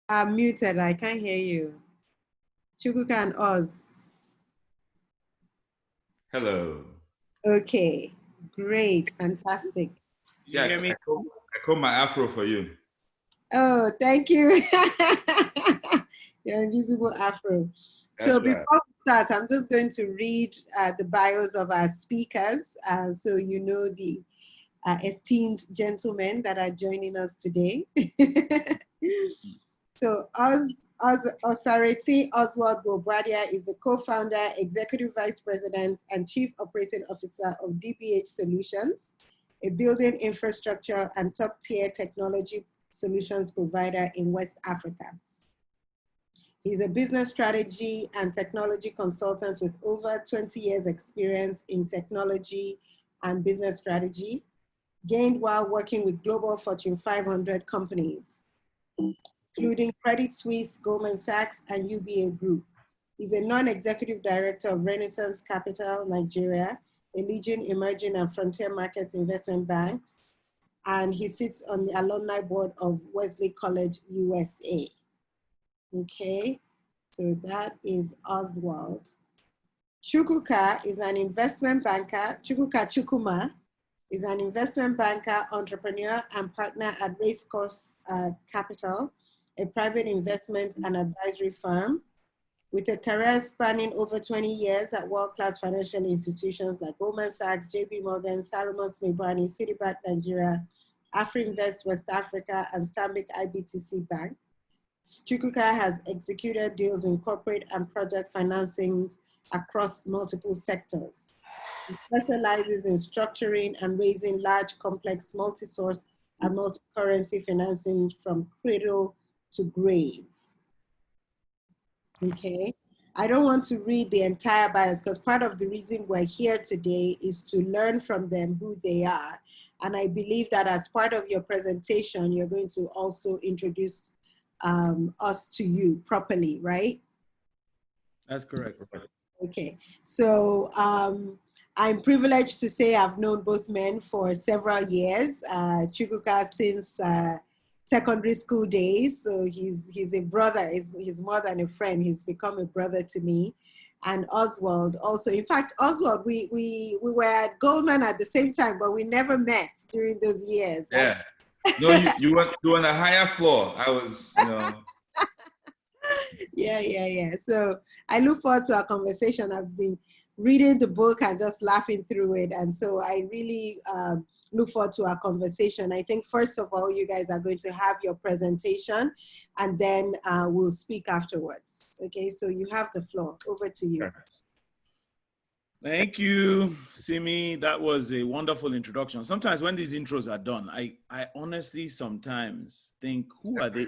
I'm muted. I can't hear you. Chukuka and Oz. Hello. Okay, great, fantastic. Yeah, I comb my afro for you. Oh, thank you. Your invisible afro. So before we start, I'm just going to read the bios of our speakers, so you know the esteemed gentlemen that are joining us today. So Osaretin Oswald Bobadia is the co-founder, executive vice president, and chief operating officer of DBH Solutions, a building infrastructure and top-tier technology solutions provider in West Africa. He's a business strategy and technology consultant with over 20 years experience in technology and business strategy, gained while working with global Fortune 500 companies, including Credit Suisse, Goldman Sachs, and UBA Group. He's a non-executive director of Renaissance Capital, Nigeria, a leading emerging and frontier markets investment banks, and he sits on the alumni board of Wesley College, USA. Okay, so that is Oswald. Chukuka is an investment banker. Chukuka Chukuma is an investment banker, entrepreneur, and partner at Racecourse Capital, a private investment and advisory firm with a career spanning over 20 years at world-class financial institutions like Goldman Sachs, JP Morgan, Salomon Smith Barney, Citibank Nigeria, AfriInvest West Africa, and Stanbic IBTC Bank. Chukuka has executed deals in corporate and project financing across multiple sectors. He specializes in structuring and raising large, complex, multi-source and multi-currency financing from cradle to grave. Okay, I don't want to read the entire bios because part of the reason we're here today is to learn from them who they are. And I believe that as part of your presentation, you're going to also introduce us to you properly, right? That's correct. Okay, so I'm privileged to say I've known both men for several years. Chukuka since secondary school days, so he's a brother. He's more than a friend. He's become a brother to me. And Oswald also. In fact, Oswald, we were at Goldman at the same time, but we never met during those years. Yeah. No, you were on a higher floor. I was, you know. Yeah. So I look forward to our conversation. I've been reading the book and just laughing through it. And so I really look forward to our conversation. I think first of all, you guys are going to have your presentation and then we'll speak afterwards. Okay, so you have the floor. Over to you. Thank you, Simi. That was a wonderful introduction. Sometimes when these intros are done, I honestly sometimes think, who are they?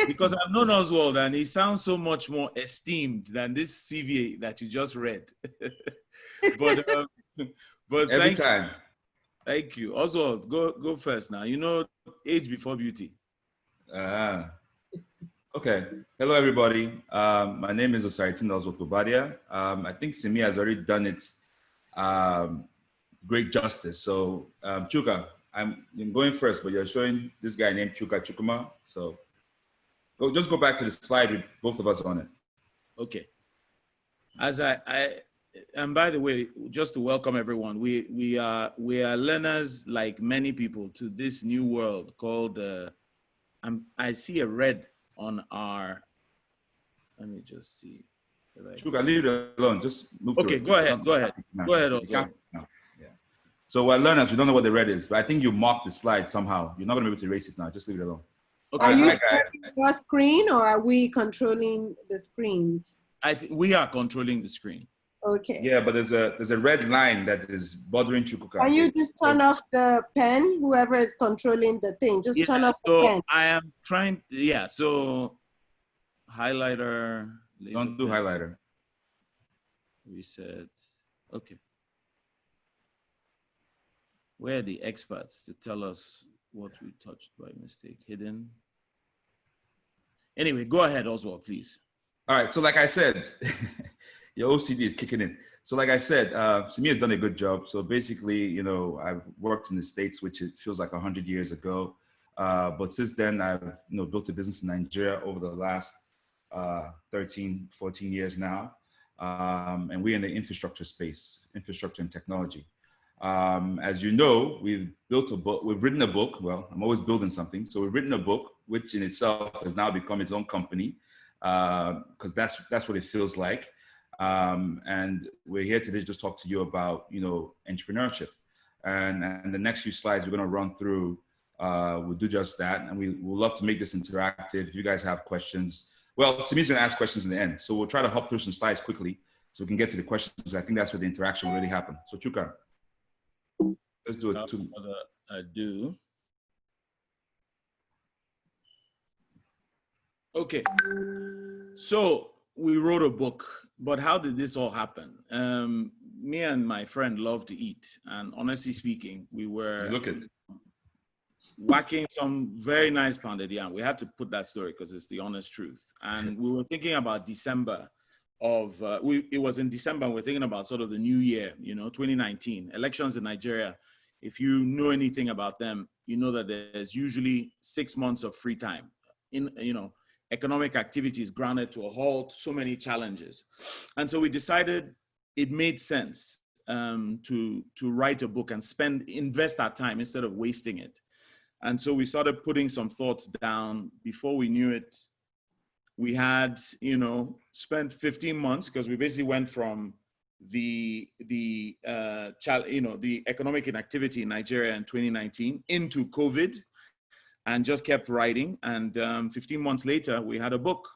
Because I've known Oswald and he sounds so much more esteemed than this CV that you just read. but every time. Thank you. Oswald, go first now. You know, age before beauty. Okay. Hello, everybody. My name is Osaretin Oswald Bobadia. I think Simi has already done it great justice. So, Chuka, I'm going first, but you're showing this guy named Chuka Chukuma. So, just go back to the slide with both of us on it. Okay. As and by the way, just to welcome everyone, we are learners like many people to this new world called. I see a red on our. Let me just see. Chuka, leave it alone. Just move. Okay, go ahead. Go ahead. Yeah. So we're learners. We don't know what the red is, but I think you marked the slide somehow. You're not going to be able to erase it now. Just leave it alone. Okay. Are you your screen or are we controlling the screens? We are controlling the screen. Okay. Yeah, but there's a red line that is bothering Chukuka. Can you just turn off the pen? Whoever is controlling the thing, just turn off the pen. I am trying. Yeah. So highlighter. Don't do highlighter. Reset. Okay. Where are the experts to tell us what we touched by mistake? Hidden. Anyway, go ahead, Oswald, please. All right. So like I said, your OCD is kicking in. So like I said, Simi has done a good job. So basically, you know, I've worked in the States, which it feels like 100 years ago. But since then, I've built a business in Nigeria over the last 13, 14 years now. And we're in the infrastructure space, infrastructure and technology. As you know, we've written a book. Well, I'm always building something. So we've written a book, which in itself has now become its own company, because that's what it feels like. And we're here today to just talk to you about, entrepreneurship. And the next few slides we're going to run through, we'll do just that. And we'll love to make this interactive. If you guys have questions, well, Simi's going to ask questions in the end. So we'll try to hop through some slides quickly so we can get to the questions. I think that's where the interaction will really happen. So Chuka, let's do it. Ado. Okay. So we wrote a book, but how did this all happen? Me and my friend love to eat. And honestly speaking, we were whacking some very nice pounded yam. We had to put that story because it's the honest truth. And we were thinking about December of, it was in December, we're thinking about sort of the new year, 2019, elections in Nigeria. If you know anything about them, you know that there's usually 6 months of free time. Economic activity is grounded to a halt, so many challenges. And so we decided it made sense to write a book and invest our time instead of wasting it. And so we started putting some thoughts down. Before we knew it, we had, spent 15 months, because we basically went from the economic inactivity in Nigeria in 2019 into COVID, and just kept writing. And 15 months later, we had a book,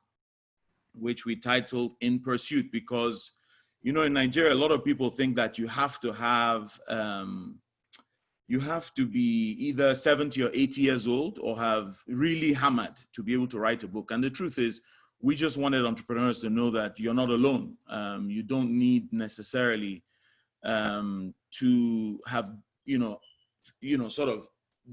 which we titled In Pursuit, because, in Nigeria, a lot of people think that you have to be either 70 or 80 years old or have really hammered to be able to write a book. And the truth is, we just wanted entrepreneurs to know that you're not alone. You don't need necessarily to have, sort of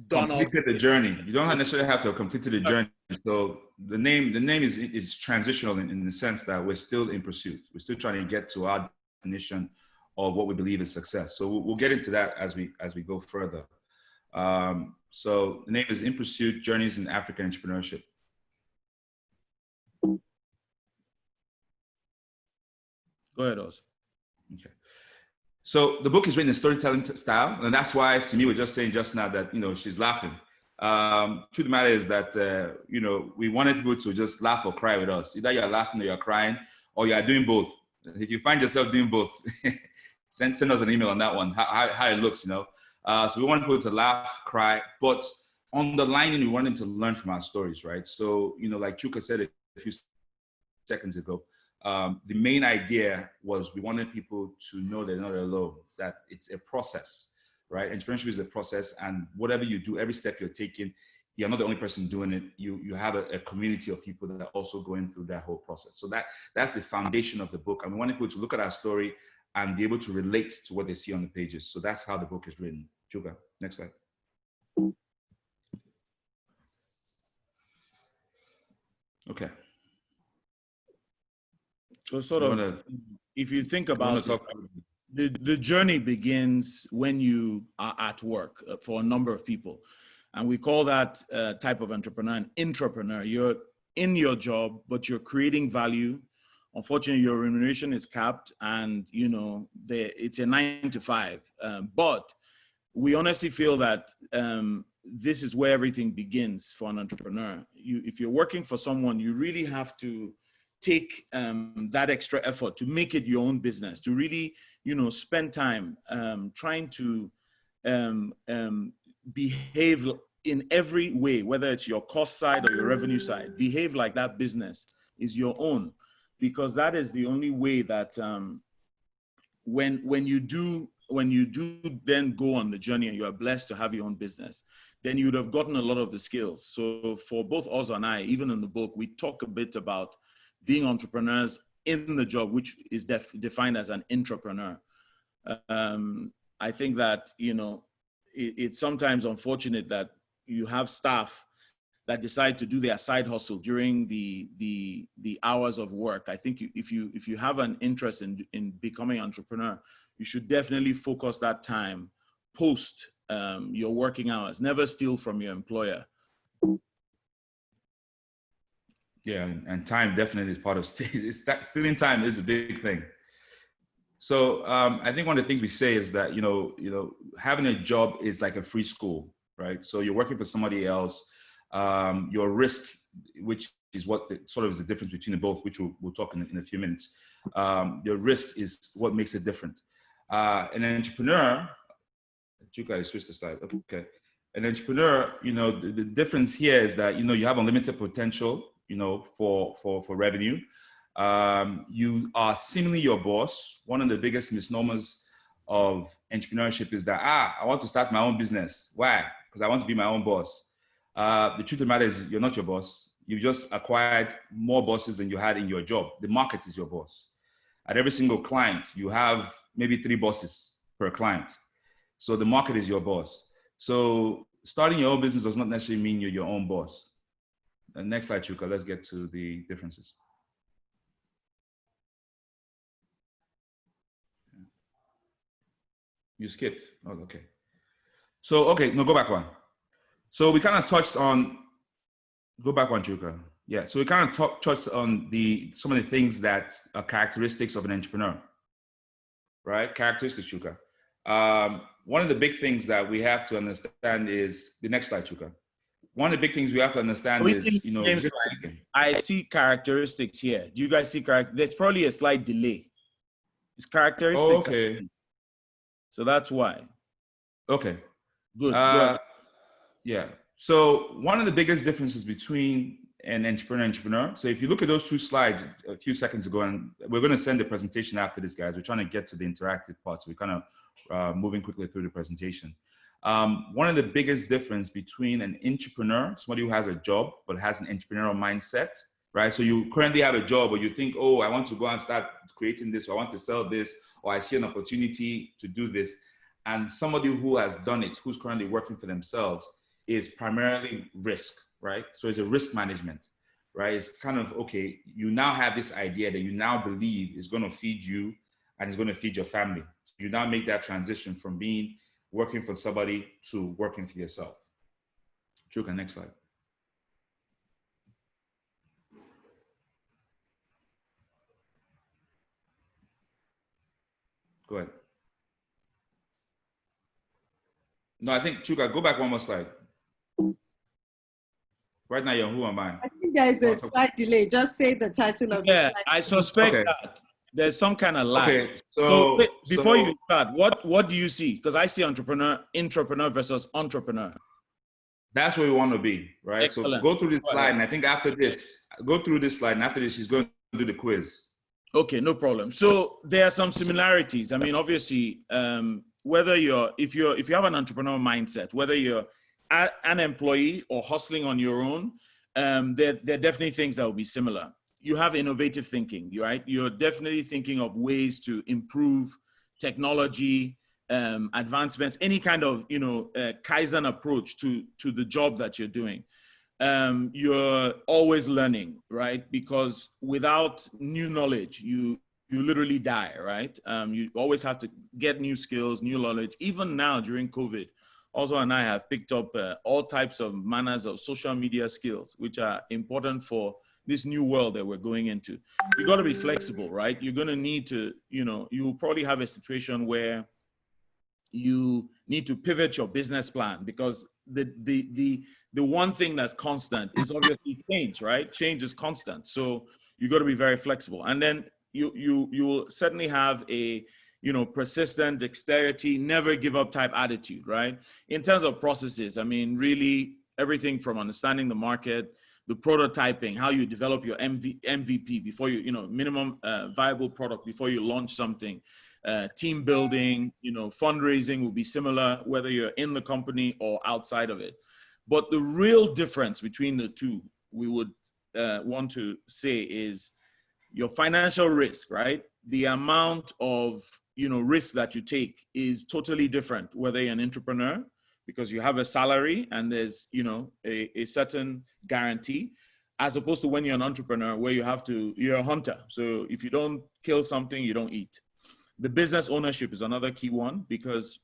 completed the journey. You don't necessarily have to have completed the journey. So the name is transitional in the sense that we're still in pursuit. We're still trying to get to our definition of what we believe is success. So we'll get into that as we go further. So the name is In Pursuit: Journeys in African Entrepreneurship. Go ahead, Oz. Okay. So the book is written in storytelling style, and that's why Simi was just saying just now that she's laughing. Truth of the matter is that we wanted people to just laugh or cry with us. Either you're laughing or you're crying, or you're doing both. If you find yourself doing both, send us an email on that one. How it looks, So we want people to laugh, cry, but underlining, we want them to learn from our stories, right? So like Chuka said a few seconds ago. The main idea was we wanted people to know they're not alone, that it's a process, right? Entrepreneurship is a process, and whatever you do, every step you're taking, you're not the only person doing it. You have a community of people that are also going through that whole process. So that's the foundation of the book. And we want people to look at our story and be able to relate to what they see on the pages. So that's how the book is written. Chuka, next slide. Okay. So sort of, if you think about it, the journey begins when you are at work for a number of people. And we call that type of entrepreneur an intrapreneur. You're in your job, but you're creating value. Unfortunately, your remuneration is capped and, it's a 9 to 5. But we honestly feel that this is where everything begins for an entrepreneur. If you're working for someone, you really have to take that extra effort to make it your own business, to really, spend time trying to behave in every way, whether it's your cost side or your revenue side, behave like that business is your own, because that is the only way that when you do then go on the journey and you are blessed to have your own business, then you would have gotten a lot of the skills. So for both Oz and I, even in the book, we talk a bit about being entrepreneurs in the job, which is defined as an intrapreneur. I think that, it's sometimes unfortunate that you have staff that decide to do their side hustle during the hours of work. I think if you have an interest in becoming an entrepreneur, you should definitely focus that time post your working hours. Never steal from your employer. Yeah, and time definitely is part of stealing time is a big thing. So I think one of the things we say is that having a job is like a free school, right? So you're working for somebody else. Your risk, which is what sort of is the difference between the both, which we'll talk in a few minutes. Your risk is what makes it different. An entrepreneur, Chuka, I switched the slide. Okay. An entrepreneur, the difference here is that, you have unlimited potential, for revenue. You are seemingly your boss. One of the biggest misnomers of entrepreneurship is that, I want to start my own business. Why? Because I want to be my own boss. The truth of the matter is you're not your boss. You've just acquired more bosses than you had in your job. The market is your boss. At every single client, you have maybe 3 bosses per client. So the market is your boss. So starting your own business does not necessarily mean you're your own boss. And next slide, Chuka, let's get to the differences. You skipped. Oh, okay. So, okay, no, go back one. So we kind of touched on, go back one, Chuka. Yeah, so we kind of touched on some of the things that are characteristics of an entrepreneur, right? Characteristics, Chuka. One of the big things that we have to understand is, the next slide, Chuka. One of the big things we have to understand is, I see characteristics here. Do you guys see there's probably a slight delay. It's characteristics. Oh, okay. So that's why. Okay. Good. Yeah. So one of the biggest differences between an entrepreneur. So if you look at those 2 slides a few seconds ago, and we're going to send the presentation after this, guys. We're trying to get to the interactive part. So we're kind of moving quickly through the presentation. One of the biggest difference between an entrepreneur, somebody who has a job but has an entrepreneurial mindset, right? So you currently have a job, or you think, I want to go and start creating this, or I want to sell this, or I see an opportunity to do this. And somebody who has done it, who's currently working for themselves, is primarily risk, right? So it's a risk management, right? It's kind of, okay, you now have this idea that you now believe is going to feed you and is going to feed your family. You now make that transition from working for somebody to working for yourself. Chuka, next slide. Go ahead. No, I think, Chuka, go back one more slide. Right now, who am I? I think there is a slight delay. Just say the title of the slide. I suspect that there's some kind of lag. Okay, so before you start, what do you see? Because I see intrapreneur versus entrepreneur. That's where we want to be, right? Excellent. So go through this slide, and I think after this, go through this slide, and after this, she's going to do the quiz. Okay, no problem. So there are some similarities. I mean, obviously, whether if you have an entrepreneurial mindset, whether you're an employee or hustling on your own, there are definitely things that will be similar. You have innovative thinking, right? You're definitely thinking of ways to improve technology, advancements, any kind of, Kaizen approach to the job that you're doing. You're always learning, right? Because without new knowledge, you literally die, right? You always have to get new skills, new knowledge. Even now during COVID, also and I have picked up all types of manners of social media skills, which are important for this new world that we're going into. You got to be flexible, right? You're going to need to, you'll probably have a situation where you need to pivot your business plan, because the one thing that's constant is obviously change, right? Change is constant. So you got to be very flexible. And then you will certainly have a, persistent dexterity, never give up type attitude, right? In terms of processes, I mean, really everything from understanding the market, the prototyping, how you develop your MVP before minimum viable product before you launch something, team building, fundraising will be similar, whether you're in the company or outside of it. But the real difference between the two, we would want to say, is your financial risk, right? The amount of, risk that you take is totally different, whether you're an entrepreneur, because you have a salary and there's, a certain guarantee, as opposed to when you're an entrepreneur where you're a hunter. So if you don't kill something, you don't eat. The business ownership is another key one, because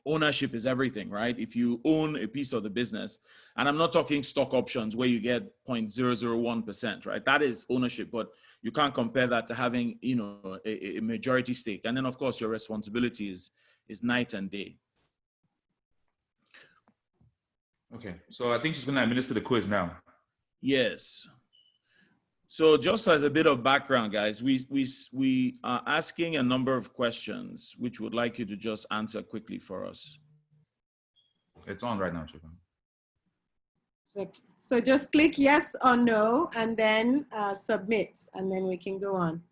ownership is everything, right? If you own a piece of the business, and I'm not talking stock options where you get 0.001%, right? That is ownership, but you can't compare that to having, you know, a majority stake. And then of course your responsibility is night and day. Okay, so I think she's gonna administer the quiz now. Yes. So just as a bit of background, guys, we are asking a number of questions, which would like you to just answer quickly for us. It's on right now, Chukuka. So just click yes or no, and then submit, and then we can go on.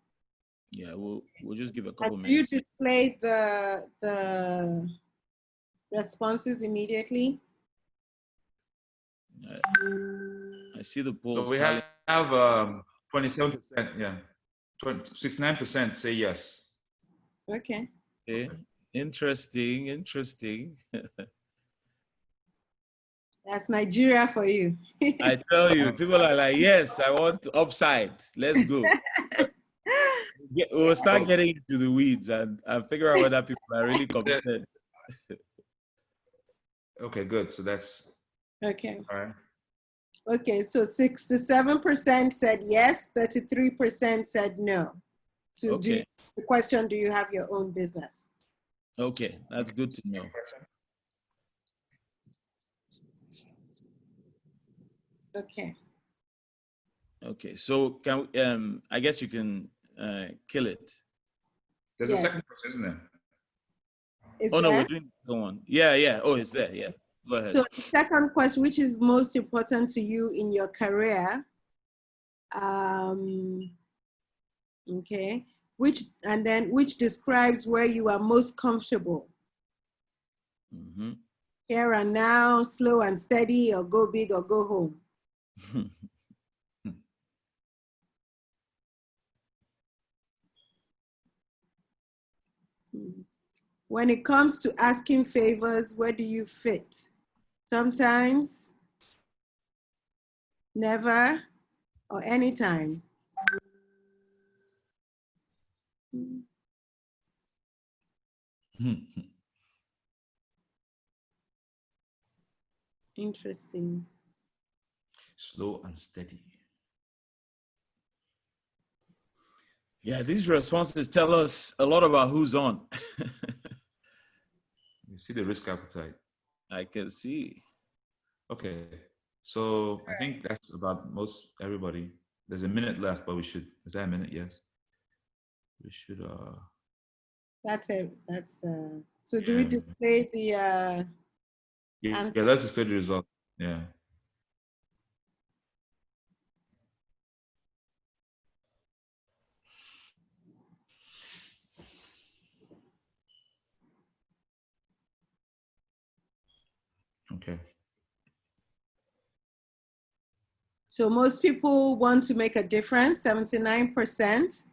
Yeah, we'll just give a couple Do you minutes. display the responses immediately? I see the polls. So we have 27%, yeah. 69% say yes. Okay. Okay. Interesting. That's Nigeria for you. I tell you, people are like, yes, I want upside. Let's go. We'll start getting into the weeds and figure out whether people are really committed. Okay, good. So that's Okay. all right. Okay, so 67% said yes, 33% said no. To Okay. do the question, do you have your own business? Okay, that's good to know. Okay. Okay, so can I guess you can kill it. There's Yes. a second question, isn't there? Is Oh no, there? we're doing the one. Yeah. Oh, it's there. Yeah. Go ahead. So the second question, which is most important to you in your career? Okay. Which describes where you are most comfortable? Mm-hmm. Here and now, slow and steady, or go big or go home? When it comes to asking favors, where do you fit? Sometimes, never, or anytime? Interesting. Slow and steady. Yeah, these responses tell us a lot about who's on. You see the risk appetite. I can see. Okay, so I think that's about most everybody. There's a minute left, but is that a minute? Yes. We should, That's it. So do we display the yeah, let's display the result. Yeah. Okay. So most people want to make a difference, 79%.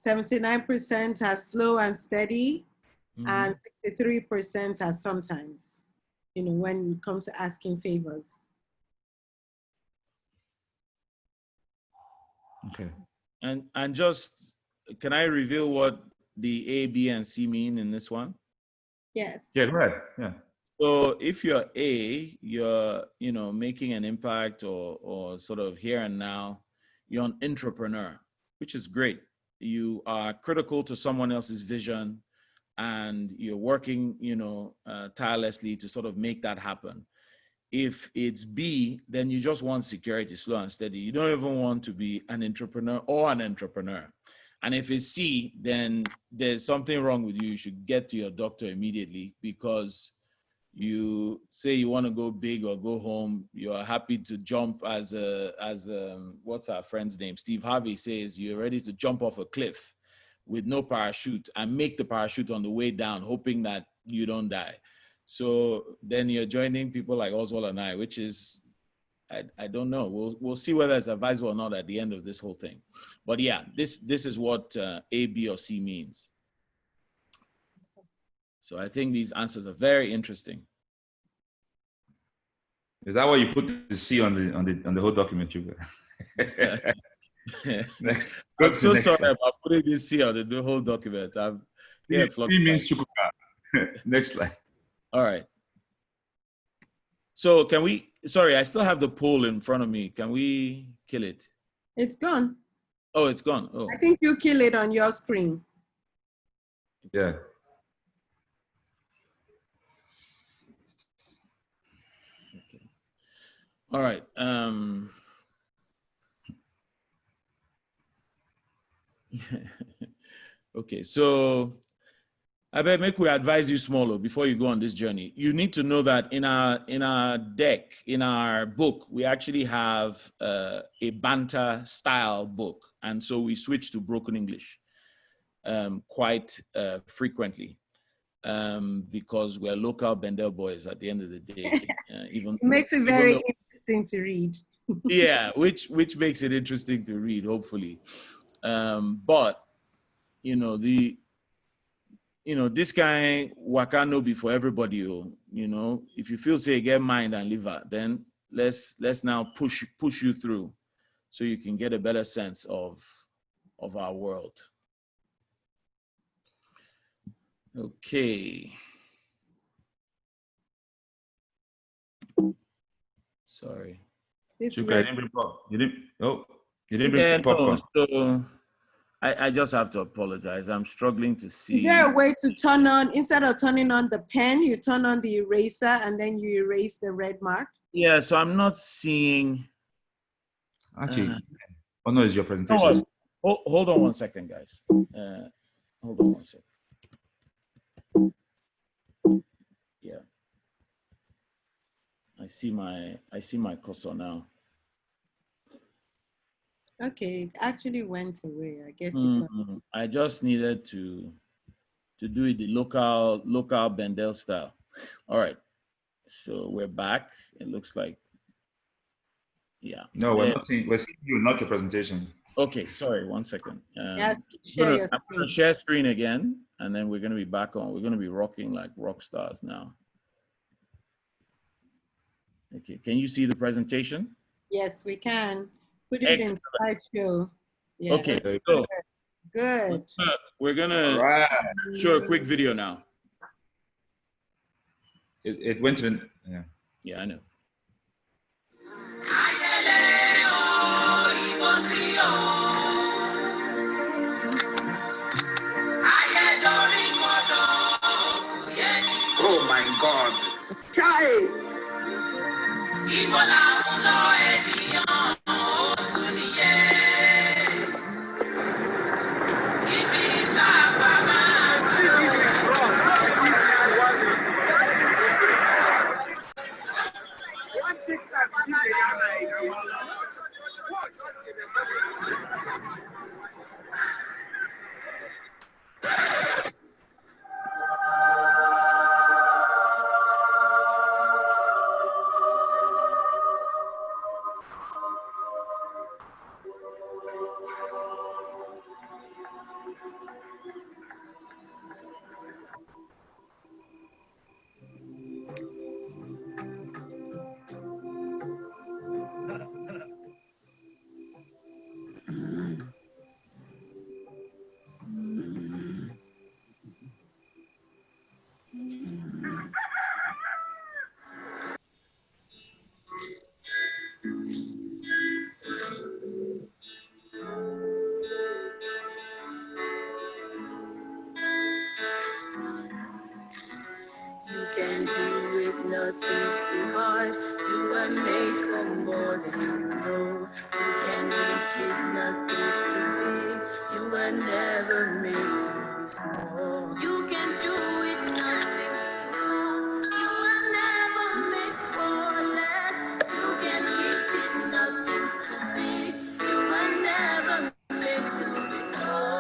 79% are slow and steady, and 63% are sometimes, when it comes to asking favors. Okay. And just, can I reveal what the A, B, and C mean in this one? Yes. Yeah, go ahead. Yeah. So if you're A, you're, making an impact or sort of here and now, you're an entrepreneur, which is great. You are critical to someone else's vision and you're working, tirelessly to sort of make that happen. If it's B, then you just want security, slow and steady. You don't even want to be an entrepreneur or an entrepreneur. And if it's C, then there's something wrong with you. You should get to your doctor immediately because you say you want to go big or go home. You're happy to jump as what's our friend's name? Steve Harvey says you're ready to jump off a cliff with no parachute and make the parachute on the way down, hoping that you don't die. So then you're joining people like Oswald and I, which is, I don't know. We'll see whether it's advisable or not at the end of this whole thing. But yeah, this is what A, B, or C means. So I think these answers are very interesting. Is that why you put the C on the whole document, Chukuka? Next. I'm so sorry about putting this C on the whole document. C means Chukuka. Next slide. All right. So can we, sorry, I still have the poll in front of me. Can we kill it? It's gone. Oh, it's gone. Oh. I think you kill it on your screen. Yeah. Okay. All right. Okay, so I bet make we advise you smaller before you go on this journey. You need to know that in our deck, in our book, we actually have a banter style book, and so we switch to broken English quite frequently because we're local Bendel boys at the end of the day. It makes it very interesting to read. Yeah, which makes it interesting to read, hopefully. But you know this guy waka no be for everybody. You know, if you feel say get mind and liver, then let's now push you through so you can get a better sense of our world. Okay. Sorry. Chukuka, you didn't bring popcorn. So I just have to apologize. I'm struggling to see. Is there a way to turn on, instead of turning on the pen, you turn on the eraser and then you erase the red mark? Yeah, so I'm not seeing. Actually, oh no, it's your presentation. Hold on 1 second, guys. Hold on 1 second. Yeah. I see my cursor now. Okay, it actually went away. I guess it's I just needed to do it the local Bendel style. All right. So we're back. It looks like, yeah. No, we're seeing you, not your presentation. Okay, sorry, 1 second. yes, I'm gonna share screen again, and then we're gonna be back on. We're gonna be rocking like rock stars now. Okay, can you see the presentation? Yes, we can. Put it in slideshow. Yeah. Okay, so good. We're gonna show a quick video now. It went to the, yeah. Yeah, I know. Oh my God. Chai! can do it, nothing's too hard. You were made for more than you know. You can reach it, nothing's too big. You were never made to be small. You can do it, nothing's too hard. You were never made for less. You can reach it, nothing's too big. You were never made to be small.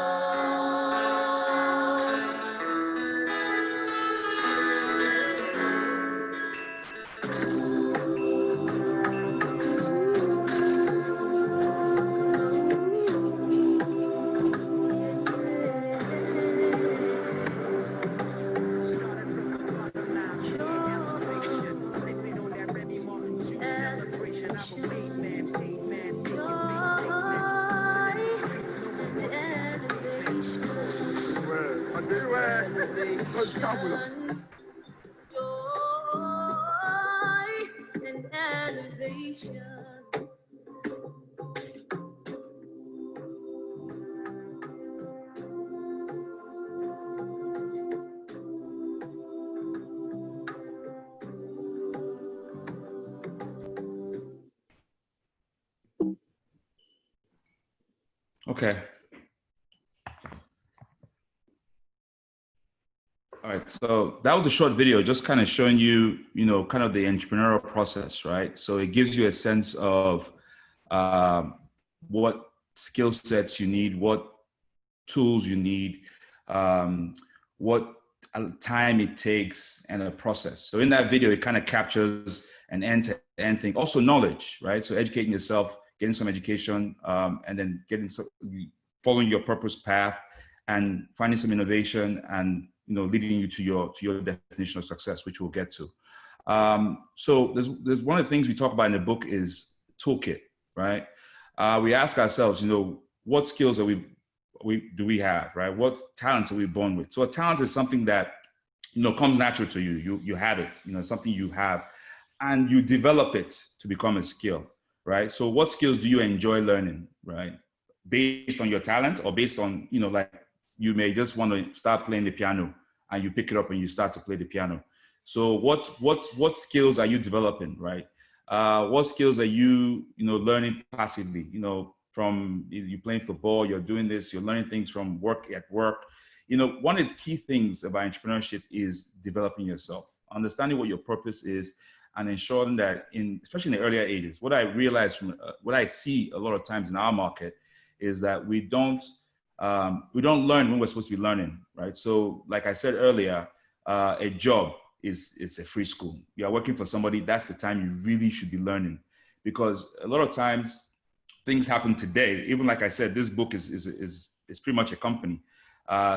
nation. Okay. All right. So that was a short video, just kind of showing you, kind of the entrepreneurial process, right? So it gives you a sense of what skill sets you need, what tools you need, what time it takes, and a process. So in that video, it kind of captures an end-to-end thing. Also knowledge, right? So educating yourself, getting some education, and then following your purpose path, and finding some innovation, and leading you to your definition of success, which we'll get to. So there's one of the things we talk about in the book is toolkit, right? We ask ourselves, what skills do we have, right? What talents are we born with? So a talent is something that comes natural to you. You have it, something you have, and you develop it to become a skill, right? So what skills do you enjoy learning, right? Based on your talent, or based on, like you may just want to start playing the piano and you pick it up and you start to play the piano. So what skills are you developing, right? What skills are you, learning passively, from you playing football, you're doing this, you're learning things from work. One of the key things about entrepreneurship is developing yourself, understanding what your purpose is, and ensuring that especially in the earlier ages, what I realize from what I see a lot of times in our market is that we don't learn when we're supposed to be learning, right? So like I said earlier, a job is a free school. You are working for somebody, that's the time you really should be learning, because a lot of times things happen today. Even like I said, this book is pretty much a company.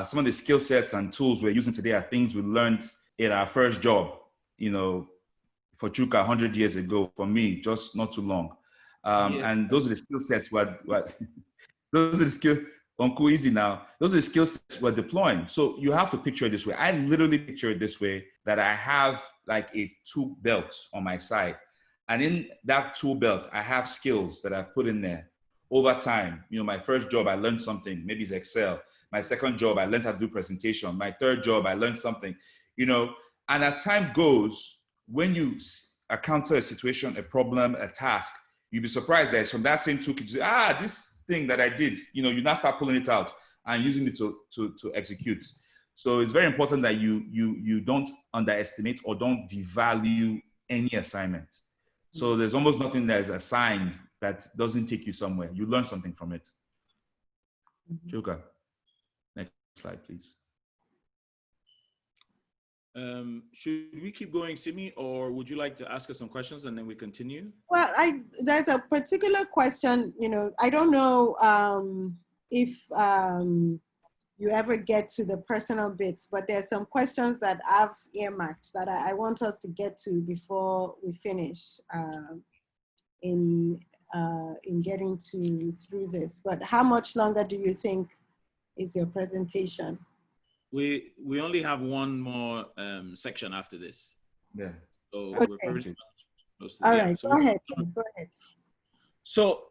Some of the skill sets and tools we're using today are things we learned in our first job, for Chukuka 100 years ago, for me, just not too long. And those are the skill sets those are the skills, Uncle Easy now, those are the skill sets we're deploying. So you have to picture it this way. I literally picture it this way, that I have like a tool belt on my side. And in that tool belt, I have skills that I've put in there over time. My first job, I learned something, maybe it's Excel. My second job, I learned how to do presentation. My third job, I learned something, and as time goes, when you encounter a situation, a problem, a task, you'll be surprised that it's from that same toolkit, you say, this thing that I did, you now start pulling it out and using it to execute. So it's very important that you don't underestimate or don't devalue any assignment. So there's almost nothing that is assigned that doesn't take you somewhere. You learn something from it. Chukuka, next slide, please. Should we keep going, Simi, or would you like to ask us some questions and then we continue? Well, there's a particular question, I don't know if you ever get to the personal bits, but there's some questions that I've earmarked that I want us to get to before we finish in getting through this. But how much longer do you think is your presentation? We only have one more section after this. Yeah. So okay. We're very close to All the right, end. So go ahead. So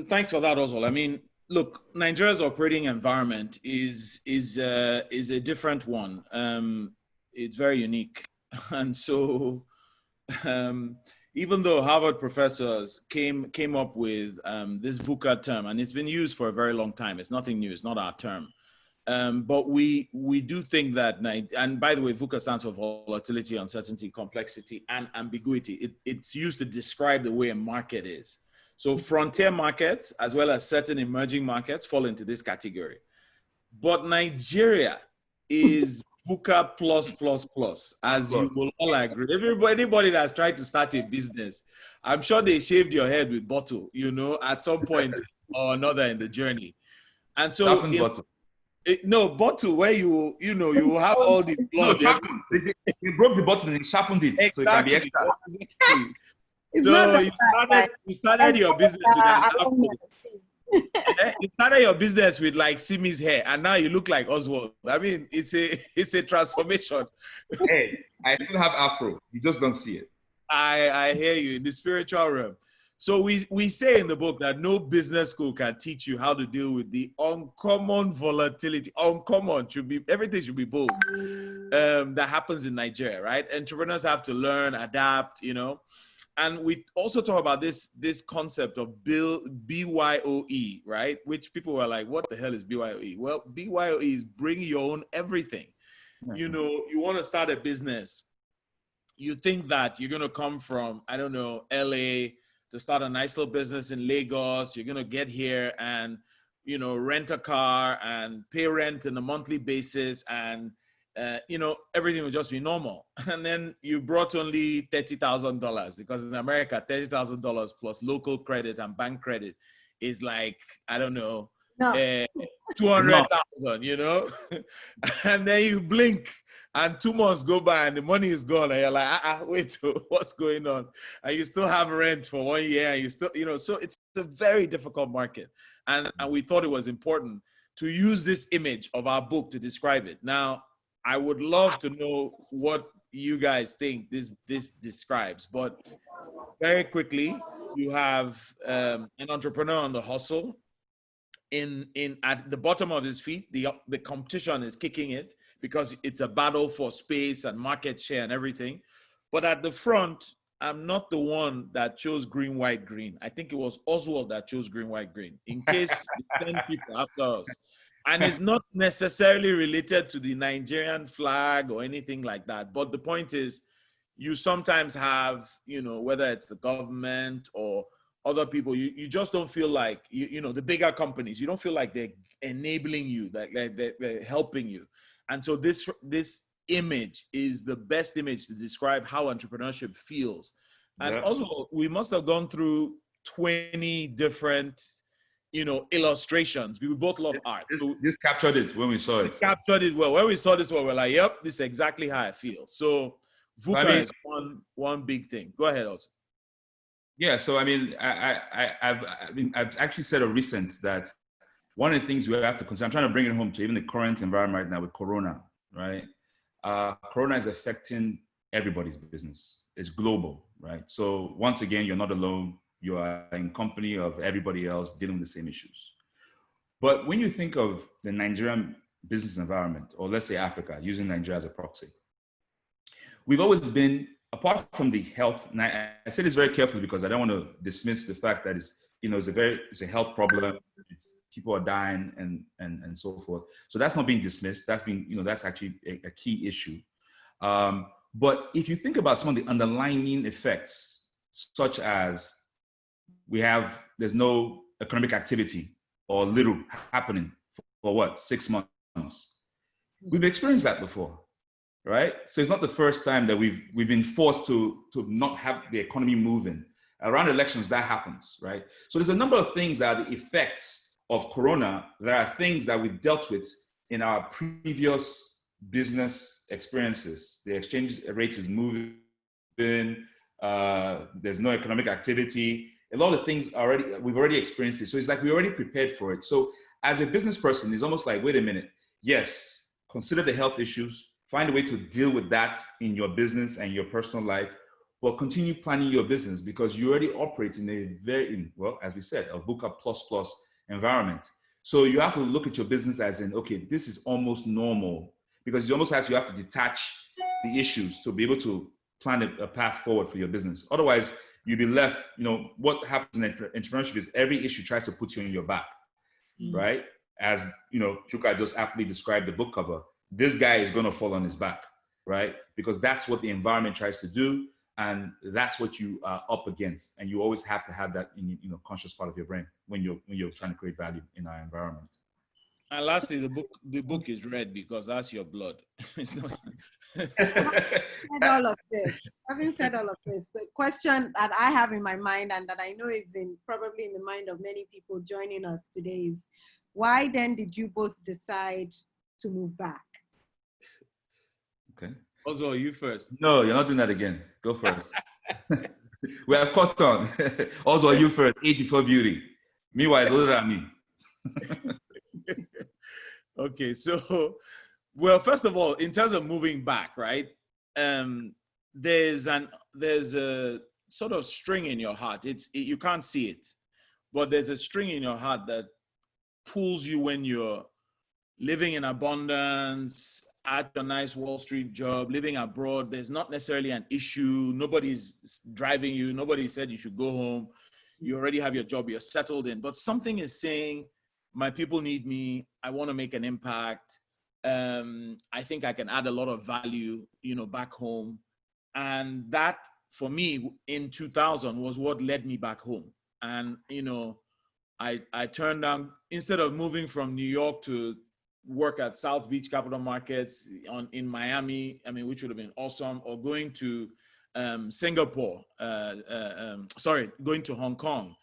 thanks for that, Oswald. I mean, look, Nigeria's operating environment is a different one. It's very unique, and so even though Harvard professors came up with this VUCA term, and it's been used for a very long time, it's nothing new. It's not our term. But we do think that, and by the way, VUCA stands for volatility, uncertainty, complexity, and ambiguity. It's used to describe the way a market is. So frontier markets, as well as certain emerging markets, fall into this category. But Nigeria is VUCA plus, as you will all agree. Anybody that's trying to start a business, I'm sure they shaved your head with bottle, at some point or another in the journey. And so bottle where you have all the blood. No, they broke the bottle and they sharpened it, so it can be extra. Exactly. So you started your business with an apple. You started your business with like Simi's hair, and now you look like Oswald. I mean, it's a transformation. Hey, I still have afro. You just don't see it. I hear you in the spiritual realm. So we say in the book that no business school can teach you how to deal with the uncommon volatility. Uncommon should be, everything should be bold. That happens in Nigeria, right? Entrepreneurs have to learn, adapt, you know. And we also talk about this concept of BYOE, right? Which people were like, what the hell is BYOE? Well, BYOE is bring your own everything. You know, you want to start a business. You think that you're going to come from, I don't know, LA to start a nice little business in Lagos. You're going to get here and, you know, rent a car and pay rent on a monthly basis. And, you know, everything will just be normal. And then you brought only $30,000 because in America, $30,000 plus local credit and bank credit is like, I don't know, No. 200,000, you know, and then you blink and 2 months go by and the money is gone and you're like, wait, what's going on? And you still have rent for 1 year and you still, you know, so it's a very difficult market. And we thought it was important to use this image of our book to describe it. Now, I would love to know what you guys think this describes, but very quickly, you have an entrepreneur on the hustle. At the bottom of his feet, the competition is kicking it because it's a battle for space and market share and everything. But at the front, I'm not the one that chose green, white, green. I think it was Oswald that chose green, white, green, in case 10 people after us. And it's not necessarily related to the Nigerian flag or anything like that. But the point is, you sometimes have, you know, whether it's the government or other people, you just don't feel like, you know, the bigger companies, you don't feel like they're enabling you, that they're helping you. And so this image is the best image to describe how entrepreneurship feels. And also, we must have gone through 20 different, you know, illustrations. We both love art. This captured it when we saw it. Captured it well. When we saw this one, we're like, yep, this is exactly how I feel. So VUCA is one big thing. Go ahead, also. Yeah, so I mean, I've actually said of recent that one of the things we have to consider, I'm trying to bring it home to even the current environment right now with Corona, right? Corona is affecting everybody's business. It's global, right? So once again, you're not alone. You are in company of everybody else dealing with the same issues. But when you think of the Nigerian business environment, or let's say Africa, using Nigeria as a proxy, we've always been, apart from the health, and I say this very carefully because I don't want to dismiss the fact that it's, you know, it's a health problem. People are dying and so forth. So that's not being dismissed. That's being, you know, that's actually a key issue. But if you think about some of the underlying effects, such as there's no economic activity or little happening for what, 6 months. We've experienced that before. Right? So it's not the first time that we've been forced to not have the economy moving. Around elections, that happens, right? So there's a number of things that are the effects of Corona. There are things that we've dealt with in our previous business experiences. The exchange rate is moving, there's no economic activity. A lot of things we've already experienced it. So it's like we're already prepared for it. So as a business person, it's almost like, wait a minute, yes, consider the health issues, find a way to deal with that in your business and your personal life, but continue planning your business because you already operate in a well, as we said, a VUCA plus environment. So you have to look at your business as in, okay, this is almost normal, because you almost have to detach the issues to be able to plan a path forward for your business. Otherwise, you'll be left, you know, what happens in entrepreneurship is every issue tries to put you on your back, right? As, you know, Chuka just aptly described the book cover. This guy is going to fall on his back, right? Because that's what the environment tries to do. And that's what you are up against. And you always have to have that in, you know, conscious part of your brain when you're trying to create value in our environment. And lastly, the book is read because that's your blood. It's not. Having said all of this, the question that I have in my mind and that I know is probably in the mind of many people joining us today is, why then did you both decide to move back? Okay. Also, you first. No, you're not doing that again. Go first. We have caught on. Also, you first. Age before beauty. Meanwhile, it's older than me. Okay, so, well, first of all, in terms of moving back, right? There's an there's a sort of string in your heart. You can't see it, but there's a string in your heart that pulls you when you're living in abundance, at a nice Wall Street job, living abroad. There's not necessarily an issue. Nobody's driving you. Nobody said you should go home. You already have your job. You're settled in. But something is saying, my people need me. I want to make an impact. I think I can add a lot of value, back home. And that, for me, in 2000 was what led me back home. And, I turned down, instead of moving from New York to work at South Beach Capital Markets in Miami, which would have been awesome, or going to Singapore, going to Hong Kong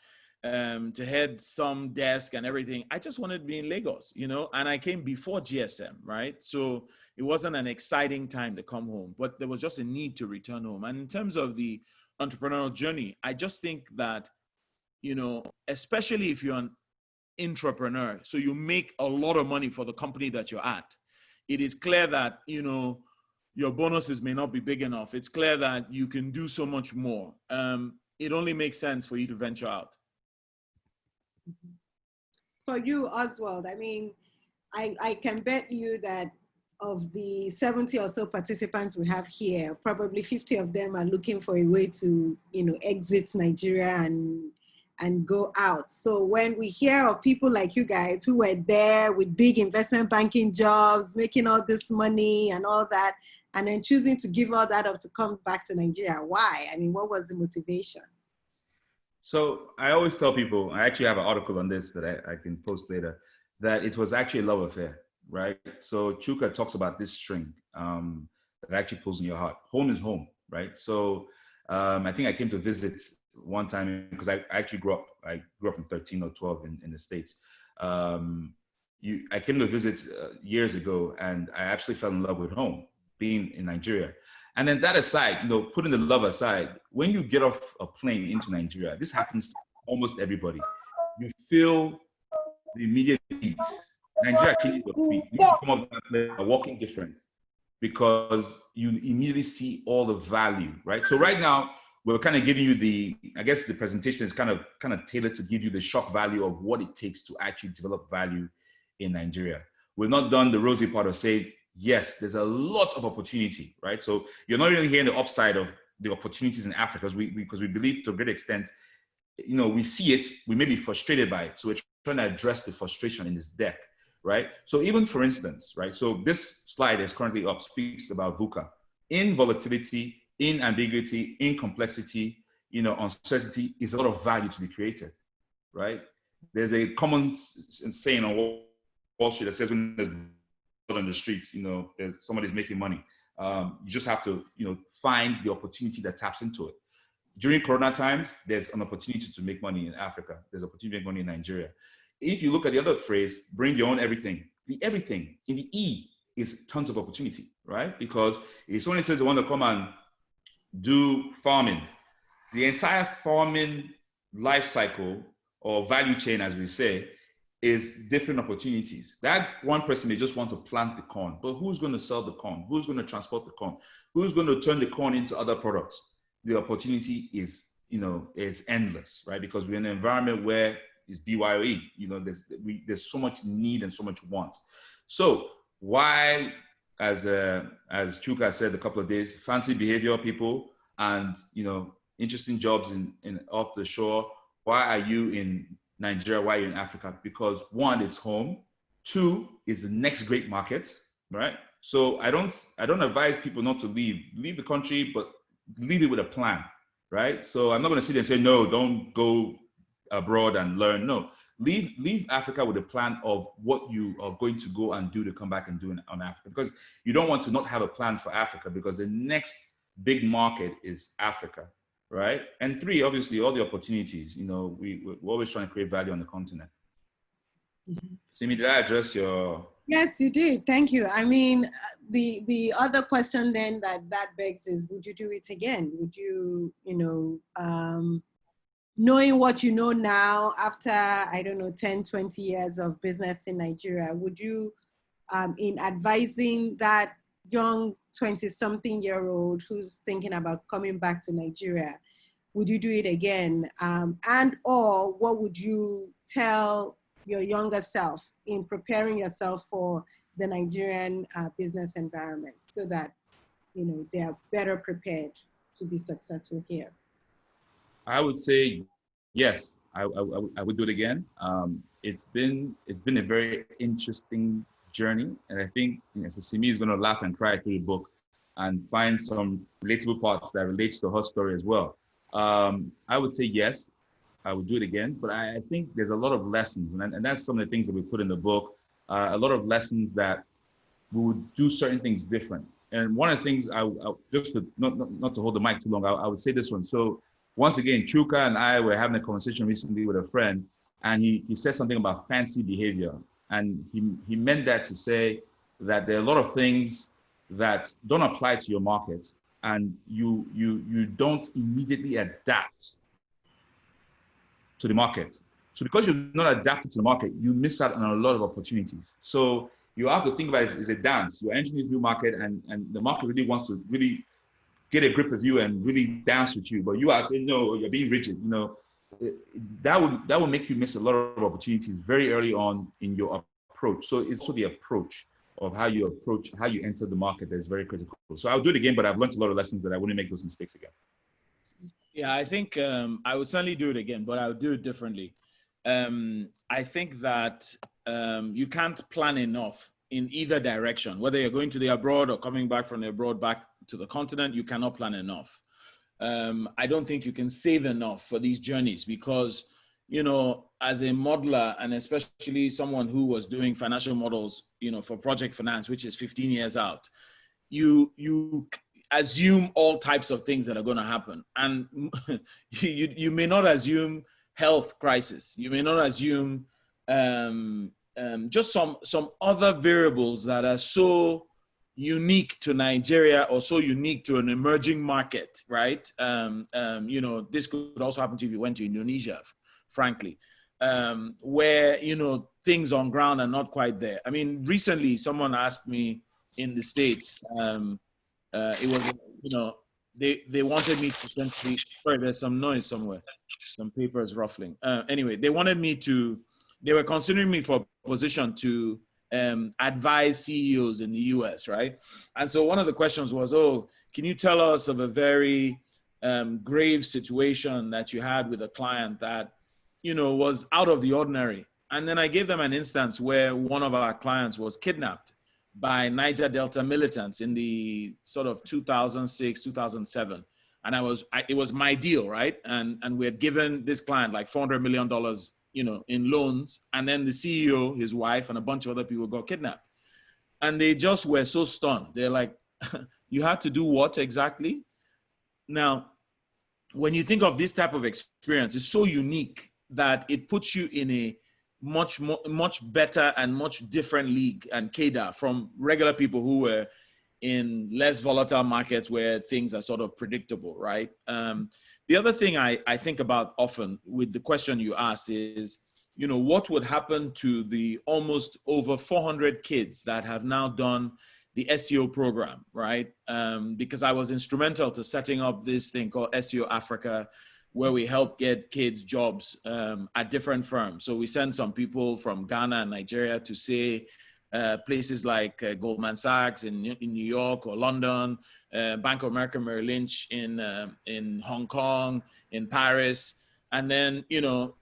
to head some desk and everything. I just wanted to be in Lagos, and I came before GSM, right? So it wasn't an exciting time to come home, but there was just a need to return home. And in terms of the entrepreneurial journey, I just think that, especially if you're an entrepreneur, so you make a lot of money for the company that you're at, it is clear that your bonuses may not be big enough. It's clear that you can do so much more. It only makes sense for you to venture out. For you, Oswald, I can bet you that of the 70 or so participants we have here, probably 50 of them are looking for a way to exit Nigeria and go out. So when we hear of people like you guys who were there with big investment banking jobs, making all this money and all that, and then choosing to give all that up to come back to Nigeria, why? What was the motivation? So I always tell people, I actually have an article on this that I can post later, that it was actually a love affair, right? So Chukuka talks about this string that actually pulls in your heart. Home is home, right? So I think I came to visit one time because I actually grew up in 13 or 12 in the States. I came to visit years ago, and I absolutely fell in love with home, being in Nigeria. And then that aside, putting the love aside, when you get off a plane into Nigeria, this happens to almost everybody. You feel the immediate heat. Nigeria changes your feet. You come off that plane, a walking difference, because you immediately see all the value, right? So right now, we're kind of giving you the presentation is kind of tailored to give you the shock value of what it takes to actually develop value in Nigeria. We've not done the rosy part of saying, yes, there's a lot of opportunity, right? So you're not really hearing the upside of the opportunities in Africa because we believe to a great extent, we see it, we may be frustrated by it. So we're trying to address the frustration in this deck, right? So even for instance, right? So this slide is currently up, speaks about VUCA. In volatility, in ambiguity, in complexity, uncertainty is a lot of value to be created, right? There's a common saying on Wall Street that says when there's blood on the streets, there's somebody's making money. You just have to, find the opportunity that taps into it. During Corona times, there's an opportunity to make money in Africa. There's an opportunity to make money in Nigeria. If you look at the other phrase, bring your own everything. The everything in the E is tons of opportunity, right? Because if someone says they want to come and do farming, the entire farming life cycle or value chain, as we say, is different opportunities. That one person may just want to plant the corn, but who's going to sell the corn? Who's going to transport the corn? Who's going to turn the corn into other products? The opportunity is, is endless, right? Because we're in an environment where it's BYOE, there's so much need and so much want. So why, as Chukuka said a couple of days, fancy behavior people and, interesting jobs in off the shore. Why are you in Nigeria? Why are you in Africa? Because one, it's home. Two, is the next great market, right? So I don't advise people not to leave the country, but leave it with a plan, right? So I'm not going to sit there and say, no, don't go abroad and learn. No, leave Africa with a plan of what you are going to go and do to come back and do on Africa, because you don't want to not have a plan for Africa, because the next big market is Africa, right? And three, obviously, all the opportunities. We're always trying to create value on the continent. Mm-hmm. Simi, did I address your? Yes, you did. Thank you. The other question then that begs is, would you do it again? Would you, knowing what you know now after, 10, 20 years of business in Nigeria, would you, in advising that young 20-something-year-old who's thinking about coming back to Nigeria, would you do it again? And or what would you tell your younger self in preparing yourself for the Nigerian business environment so that, you know, they are better prepared to be successful here? I would say yes. I would do it again. It's been a very interesting journey, and I think, you know, so Simi is going to laugh and cry through the book and find some relatable parts that relates to her story as well. I would say yes, I would do it again, but I think there's a lot of lessons, and that's some of the things that we put in the book. A lot of lessons that we would do certain things different. And one of the things I just to, not to hold the mic too long, I would say this one. So once again, Chuka and I were having a conversation recently with a friend, and he said something about fancy behavior. And he meant that to say that there are a lot of things that don't apply to your market, and you don't immediately adapt to the market. So because you're not adapted to the market, you miss out on a lot of opportunities. So you have to think about it as a dance. You're entering this new market, and the market really wants to really get a grip of you and really dance with you. But you are saying, no, you're being rigid. You know, that would make you miss a lot of opportunities very early on in your approach. So it's also the approach of how you enter the market that is very critical. So I'll do it again, but I've learned a lot of lessons that I wouldn't make those mistakes again. Yeah, I think I would certainly do it again, but I would do it differently. I think that you can't plan enough in either direction. Whether you're going to the abroad or coming back from the abroad back to the continent, you cannot plan enough. I don't think you can save enough for these journeys because, you know, as a modeler, and especially someone who was doing financial models, you know, for project finance, which is 15 years out, you assume all types of things that are going to happen. And you may not assume health crisis. You may not assume just some other variables that are so unique to Nigeria or so unique to an emerging market, right? You know, this could also happen to you if you went to Indonesia, frankly, where, you know, things on ground are not quite there. I mean, recently someone asked me in the States, it was, you know, they wanted me to essentially, sorry, there's some noise somewhere, some papers ruffling. Anyway, they were considering me for a position to advise CEOs in the US, right? And so one of the questions was, oh, can you tell us of a very grave situation that you had with a client that, you know, was out of the ordinary? And then I gave them an instance where one of our clients was kidnapped by Niger Delta militants in the sort of 2006, 2007. And it was my deal, right? And we had given this client like $400 million, you know, in loans. And then the CEO, his wife, and a bunch of other people got kidnapped. And they just were so stunned. They're like, you had to do what exactly? Now, when you think of this type of experience, it's so unique that it puts you in a much better and much different league and cadre from regular people who were in less volatile markets where things are sort of predictable, right? The other thing I think about often with the question you asked is, you know, what would happen to the almost over 400 kids that have now done the SEO program, right? Because I was instrumental to setting up this thing called SEO Africa, where we help get kids jobs at different firms. So we send some people from Ghana and Nigeria to say places like Goldman Sachs in New York or London, Bank of America Merrill Lynch in Hong Kong, in Paris, and then, you know,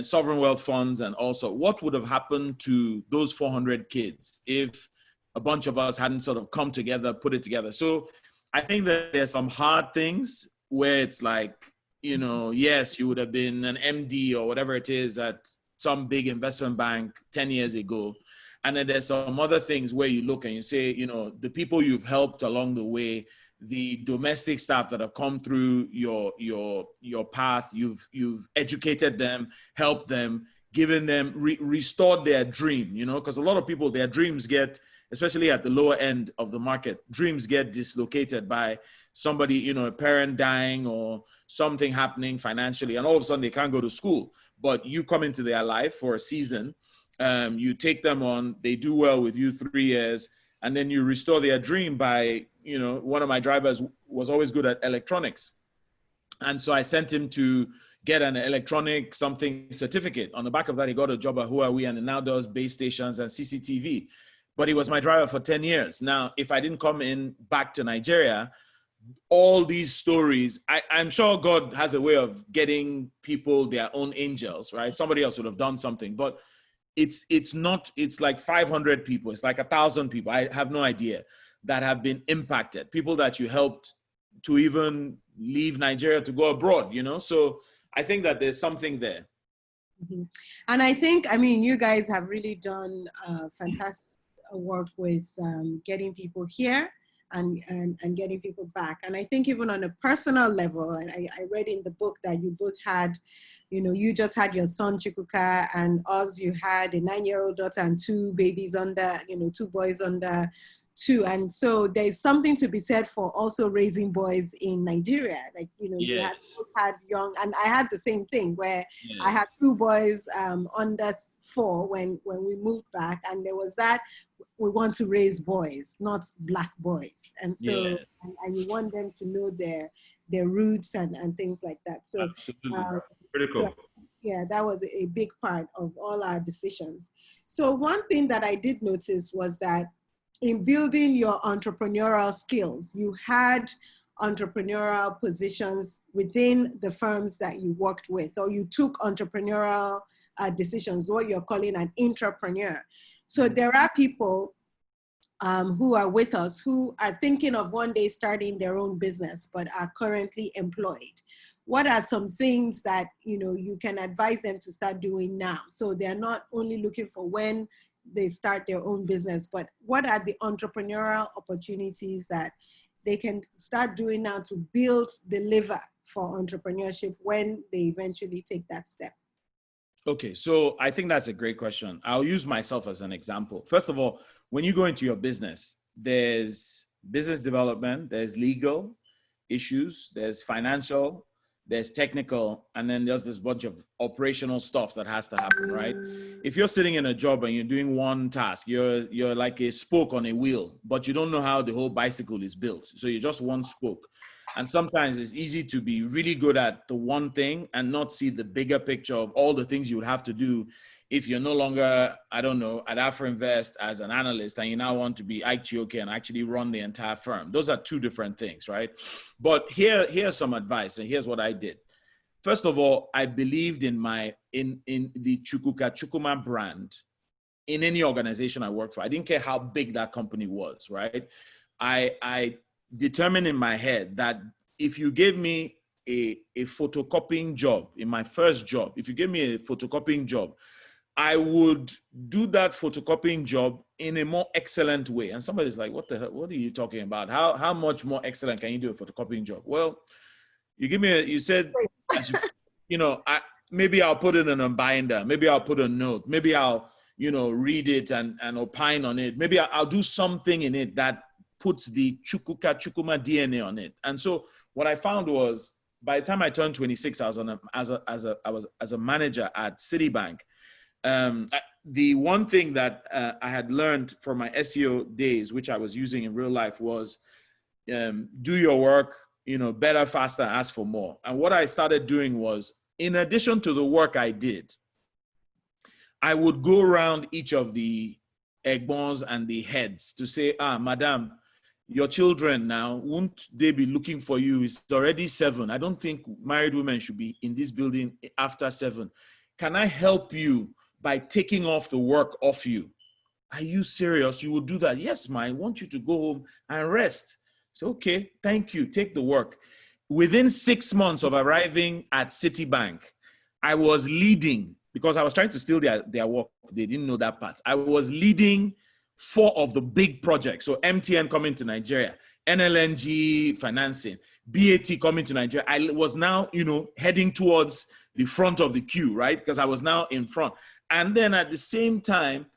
sovereign wealth funds. And also, what would have happened to those 400 kids if a bunch of us hadn't sort of come together, put it together? So I think that there's some hard things where it's like, you know, yes, you would have been an MD or whatever it is at some big investment bank 10 years ago. And then there's some other things where you look and you say, you know, the people you've helped along the way, the domestic staff that have come through your path, you've educated them, helped them, given them, restored their dream, you know, because a lot of people, their dreams get, especially at the lower end of the market, dreams get dislocated by somebody, you know, a parent dying or something happening financially, and all of a sudden they can't go to school. But you come into their life for a season, you take them on, they do well with you 3 years, and then you restore their dream by, you know, one of my drivers was always good at electronics. And so I sent him to get an electronic something certificate. On the back of that, he got a job at Huawei and now does base stations and CCTV. But he was my driver for 10 years. Now, if I didn't come in back to Nigeria, all these stories, I'm sure God has a way of getting people their own angels, right? Somebody else would have done something, but it's like 500 people. It's like 1,000 people. I have no idea that have been impacted. People that you helped to even leave Nigeria to go abroad, you know? So I think that there's something there. Mm-hmm. And I think, I mean, you guys have really done fantastic work with getting people here and getting people back. And I think even on a personal level, and I read in the book that you both had, you know, you just had your son Chukuka, and Oz, you had a 9-year-old daughter and 2 babies under, you know, 2 boys under 2. And so there's something to be said for also raising boys in Nigeria. Like, you know, you had young, and I had the same thing where I had 2 boys under 4 when we moved back, and there was that, we want to raise boys, not black boys. And so, and you want them to know their roots and things like that. So, pretty cool. So, yeah, that was a big part of all our decisions. So one thing that I did notice was that in building your entrepreneurial skills, you had entrepreneurial positions within the firms that you worked with, or you took entrepreneurial decisions, what you're calling an intrapreneur. So there are people who are with us who are thinking of one day starting their own business, but are currently employed. What are some things that, you know, you can advise them to start doing now? So they're not only looking for when they start their own business, but what are the entrepreneurial opportunities that they can start doing now to build the lever for entrepreneurship when they eventually take that step? Okay, so I think that's a great question. I'll use myself as an example. First of all, when you go into your business, there's business development, there's legal issues, there's financial, there's technical, and then there's this bunch of operational stuff that has to happen, right? If you're sitting in a job and you're doing one task, you're like a spoke on a wheel, but you don't know how the whole bicycle is built. So you're just one spoke. And sometimes it's easy to be really good at the one thing and not see the bigger picture of all the things you would have to do if you're no longer, I don't know, at AfroInvest as an analyst and you now want to be Chukuka and actually run the entire firm. Those are 2 different things, right? But here's some advice, and here's what I did. First of all, I believed in the Chukuma brand in any organization I worked for. I didn't care how big that company was, right? I determined in my head that if you gave me a photocopying job in my first job, if you gave me a photocopying job, I would do that photocopying job in a more excellent way. And somebody's like, what the hell, what are you talking about? How much more excellent can you do a photocopying job? Well, you said, you know, maybe I'll put it in a binder. Maybe I'll put a note. Maybe I'll, you know, read it and opine on it. Maybe I'll do something in it that puts the Chukuma DNA on it. And so what I found was, by the time I turned 26, I was as a manager at Citibank. The one thing that I had learned from my SEO days, which I was using in real life, was do your work, you know, better, faster, ask for more. And what I started doing was, in addition to the work I did, I would go around each of the egbons and the heads to say, madam, your children now, won't they be looking for you? It's already 7. I don't think married women should be in this building after 7. Can I help you by taking off the work off you? Are you serious? You will do that? Yes, ma, I want you to go home and rest. So, okay, thank you. Take the work. Within 6 months of arriving at Citibank, I was leading, because I was trying to steal their work. They didn't know that part. I was leading 4 of the big projects. So MTN coming to Nigeria, NLNG financing, BAT coming to Nigeria. I was now, you know, heading towards the front of the queue, right? Because I was now in front. And then at the same time,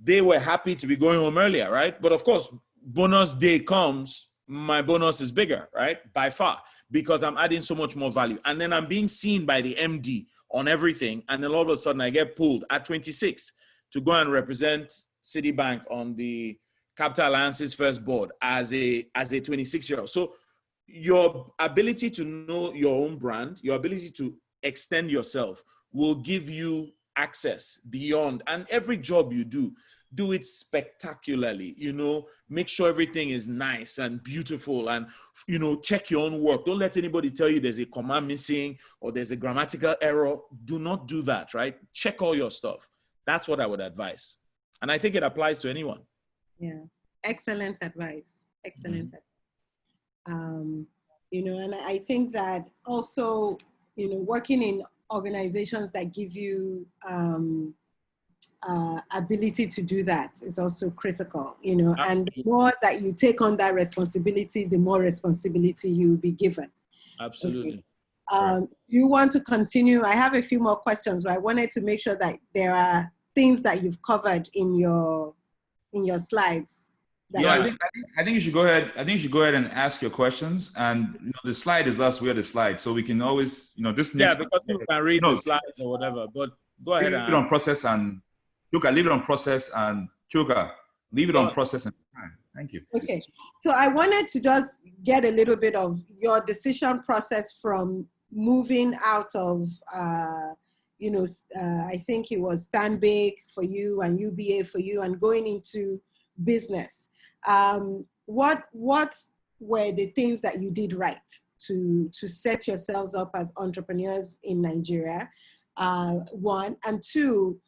they were happy to be going home earlier, right? But of course, bonus day comes, my bonus is bigger, right? By far, because I'm adding so much more value. And then I'm being seen by the MD on everything. And then all of a sudden I get pulled at 26 to go and represent Citibank on the Capital Alliance's first board as a 26-year-old. So your ability to know your own brand, your ability to extend yourself will give you access beyond. And every job you do it spectacularly, make sure everything is nice and beautiful, and, check your own work. Don't let anybody tell you there's a comma missing or there's a grammatical error. Do not do that, right? Check all your stuff. That's what I would advise. And I think it applies to anyone. Yeah, excellent advice. Excellent advice. And I think that also, working in organizations that give you ability to do that is also critical, and the more that you take on that responsibility, the more responsibility you will be given. Absolutely. Okay. You want to continue? I have a few more questions, but I wanted to make sure that there are things that you've covered in your slides. I think you should go ahead. I think you should go ahead and ask your questions. And the slide is us. We're the slide, so we can always, this next. Yeah, because people can read the slides or whatever. But go ahead. Leave it on process and Chukuka. Leave it on process and Chukuka. Leave it on process and time. Thank you. Okay, so I wanted to just get a little bit of your decision process from moving out of, I think it was Stanbic for you and UBA for you, and going into business. What were the things that you did right to set yourselves up as entrepreneurs in Nigeria? One, and two,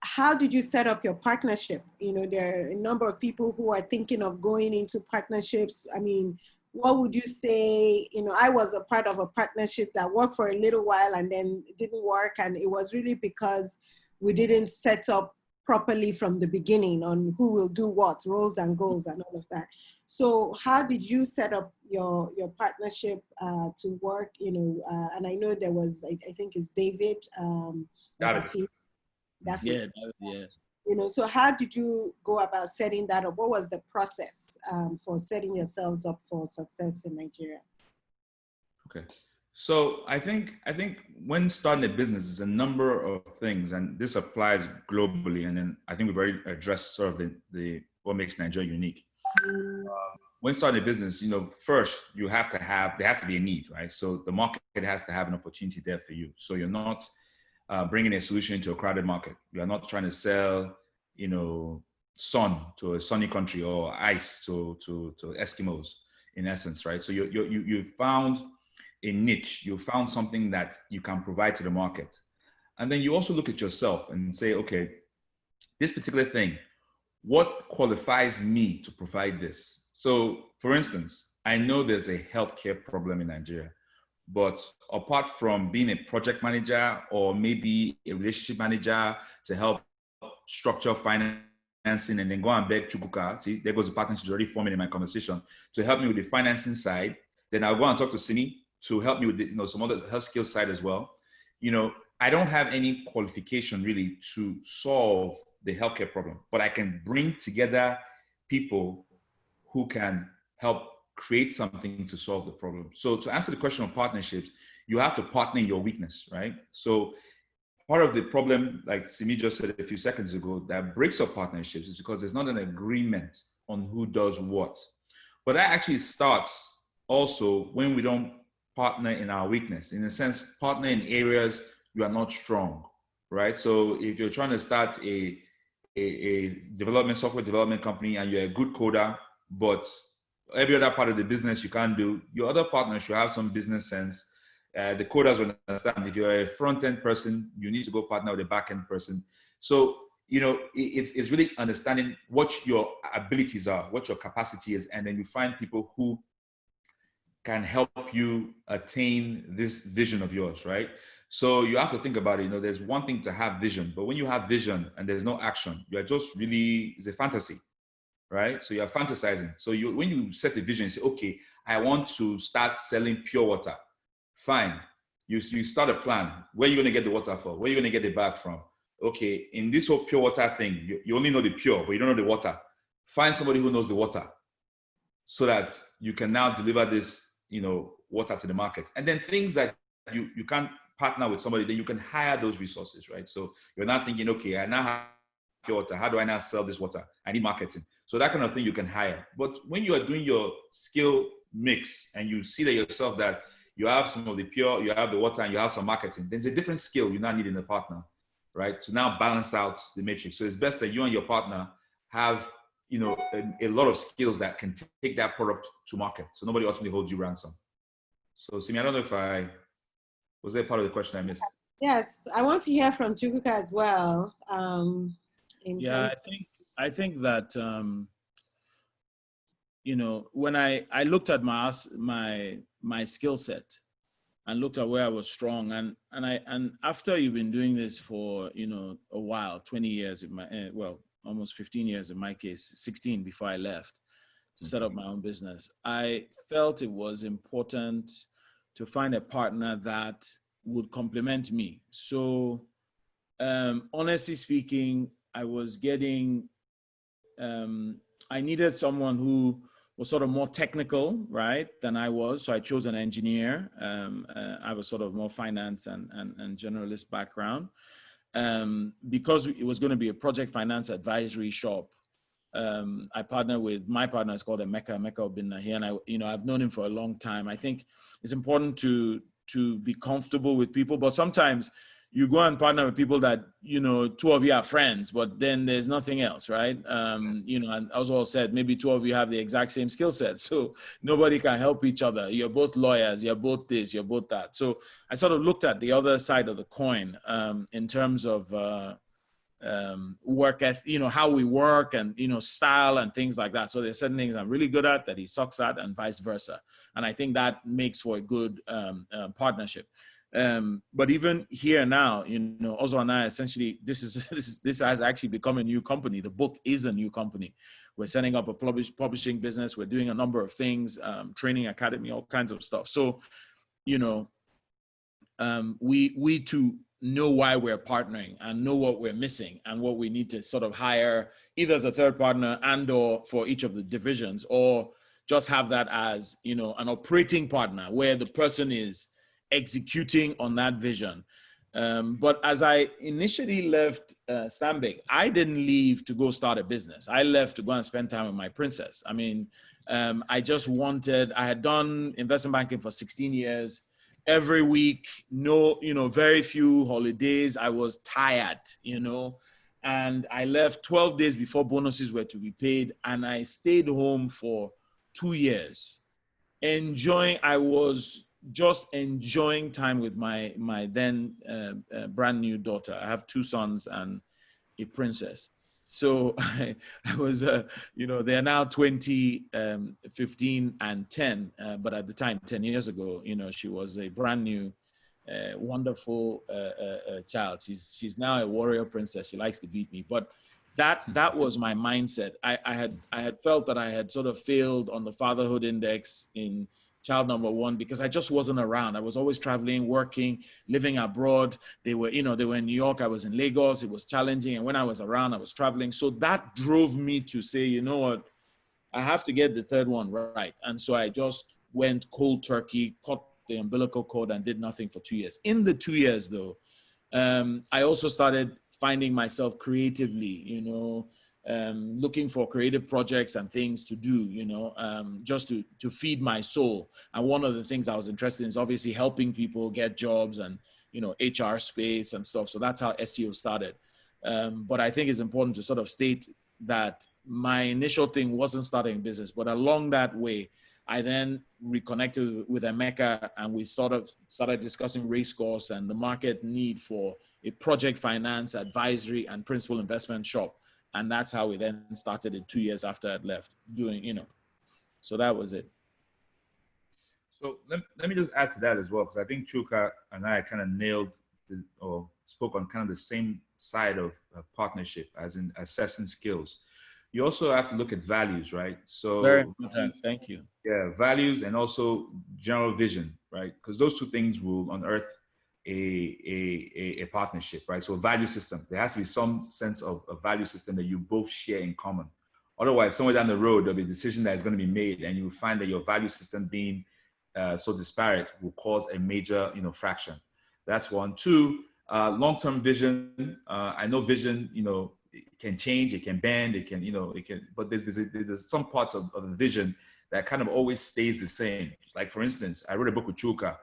how did you set up your partnership? There are a number of people who are thinking of going into partnerships. I mean, what would you say? I was a part of a partnership that worked for a little while and then it didn't work. And it was really because we didn't set up properly from the beginning on who will do what, roles and goals and all of that. So how did you set up your partnership to work? And I know there was, I think it's David. David. Yeah, yes. So how did you go about setting that up? What was the process for setting yourselves up for success in Nigeria? Okay. So I think when starting a business, there's a number of things, and this applies globally. And then I think we've already addressed sort of the what makes Nigeria unique. When starting a business, first there has to be a need, right? So the market has to have an opportunity there for you. So you're not bringing a solution into a crowded market. You are not trying to sell, sun to a sunny country or ice to Eskimos, in essence, right? So you found a niche, you found something that you can provide to the market. And then you also look at yourself and say, okay, this particular thing, what qualifies me to provide this? So for instance, I know there's a healthcare problem in Nigeria, but apart from being a project manager or maybe a relationship manager to help structure financing and then go and beg Chukuka, see, there goes the partnership already forming in my conversation, to help me with the financing side. Then I'll go and talk to Simi to help me with the, some other health skill side as well. I don't have any qualification really to solve the healthcare problem, but I can bring together people who can help create something to solve the problem. So to answer the question of partnerships, you have to partner in your weakness, right? So part of the problem, like Simi just said a few seconds ago, that breaks up partnerships is because there's not an agreement on who does what. But that actually starts also when we don't partner in our weakness. In a sense, partner in areas you are not strong, right? So if you're trying to start a software development company and you're a good coder, but every other part of the business you can't do, your other partners should have some business sense. The coders will understand if you're a front-end person, you need to go partner with a back-end person. So, it's really understanding what your abilities are, what your capacity is, and then you find people who can help you attain this vision of yours, right? So you have to think about it. There's one thing to have vision, but when you have vision and there's no action, you're just really, it's a fantasy, right? So you're fantasizing. So when you set a vision and say, okay, I want to start selling pure water. Fine. You start a plan. Where are you going to get the water from? Where are you going to get the bag from? Okay, in this whole pure water thing, you only know the pure, but you don't know the water. Find somebody who knows the water so that you can now deliver this, water to the market. And then things that you can't partner with somebody, then you can hire those resources, right? So you're not thinking, okay, I now pure water. How do I now sell this water? I need marketing. So that kind of thing you can hire. But when you are doing your skill mix and you see that yourself that you have some of the pure, you have the water, and you have some marketing, there's a different skill you now need in a partner, right? To now balance out the matrix. So it's best that you and your partner have, you know, a lot of skills that can take that product to market. So nobody ultimately holds you ransom. So Simi, I don't know if was there part of the question I missed? Yes, I want to hear from Chukuka as well. I think that you know, when I looked at my skill set and looked at where I was strong, and after you've been doing this for, you know, a while, 20 years in my well, almost 15 years in my case, 16 before I left to set up my own business, I felt it was important to find a partner that would complement me. So honestly speaking, I was getting I needed someone who was sort of more technical, right, than I was. So I chose an engineer. I was sort of more finance and generalist background. Because it was going to be a project finance advisory shop, I partnered with, my partner is called Emeka Obinnahi, and I've known him for a long time. I think it's important to be comfortable with people, but sometimes you go and partner with people that, you know, two of you are friends, but then there's nothing else, right? You know, and Oswald said, maybe two of you have the exact same skill set, so nobody can help each other. You're both lawyers, you're both this, you're both that. So I sort of looked at the other side of the coin in terms of work ethic, you know, how we work and, you know, style and things like that. So there's certain things I'm really good at that he sucks at, and vice versa. And I think that makes for a good partnership. But even here now, you know, Ozo and I essentially, this has actually become a new company. The book is a new company. We're setting up a publishing business. We're doing a number of things, training academy, all kinds of stuff. So, you know, we too know why we're partnering and know what we're missing and what we need to sort of hire either as a third partner and or for each of the divisions, or just have that as, you know, an operating partner where the person is executing on that vision. But as I initially left Stanbic, I didn't leave to go start a business. I left to go and spend time with my princess. I mean, I had done investment banking for 16 years. Every week, no, you know, very few holidays. I was tired, you know, and I left 12 days before bonuses were to be paid. And I stayed home for 2 years, I was just enjoying time with my then brand new daughter. I have 2 sons and a princess. So I was, you know, they're now 20, 15 and 10. But at the time, 10 years ago, you know, she was a brand new, wonderful child. She's now a warrior princess. She likes to beat me. But that was my mindset. I had felt that I had sort of failed on the fatherhood index in child number 1 because I just wasn't around. I was always traveling, working, living abroad. They were in New York. I was in Lagos. It was challenging. And when I was around, I was traveling. So that drove me to say, you know what, I have to get the third one right. And so I just went cold turkey, cut the umbilical cord and did nothing for 2 years. In the 2 years though, I also started finding myself creatively, you know, looking for creative projects and things to do, you know, just to feed my soul. And one of the things I was interested in is obviously helping people get jobs and, you know, HR space and stuff. So that's how SEO started. But I think it's important to sort of state that my initial thing wasn't starting a business, but along that way, I then reconnected with Emeka and we sort of started discussing race course and the market need for a project finance, advisory, and principal investment shop. And that's how we then started it 2 years after I'd left doing, you know, so that was it. So let me just add to that as well, because I think Chuka and I kind of nailed or spoke on kind of the same side of partnership, as in assessing skills. You also have to look at values, right? So very important. Thank you. Yeah, values and also general vision, right? Because those 2 things will unearth a partnership, right? So value system, there has to be some sense of a value system that you both share in common. Otherwise, somewhere down the road, there'll be a decision that is going to be made and you will find that your value system being so disparate will cause a major, you know, fraction. That's 1. 2, long-term vision. I know vision, you know, it can change, it can bend, it can, it can, but there's some parts of the vision that kind of always stays the same. Like, for instance, I wrote a book with Chukuka.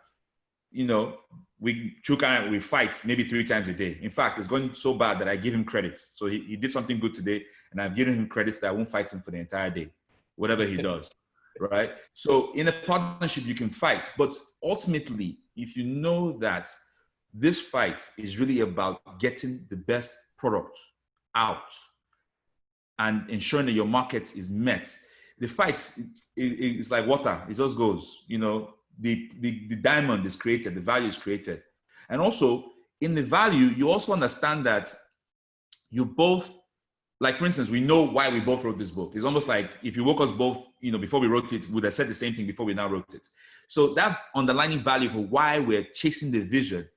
Chukuka and I, we fight maybe 3 times a day. In fact, it's going so bad that I give him credits. So he did something good today, and I've given him credits that I won't fight him for the entire day, whatever he does, right? So in a partnership, you can fight. But ultimately, if you know that this fight is really about getting the best product out and ensuring that your market is met, the fight is like water. It just goes, the diamond is created, the value is created. And also in the value, you also understand that you both, like, for instance, we know why we both wrote this book. It's almost like if you woke us both, before we wrote it, we would have said the same thing before we now wrote it. So that underlying value for why we're chasing the vision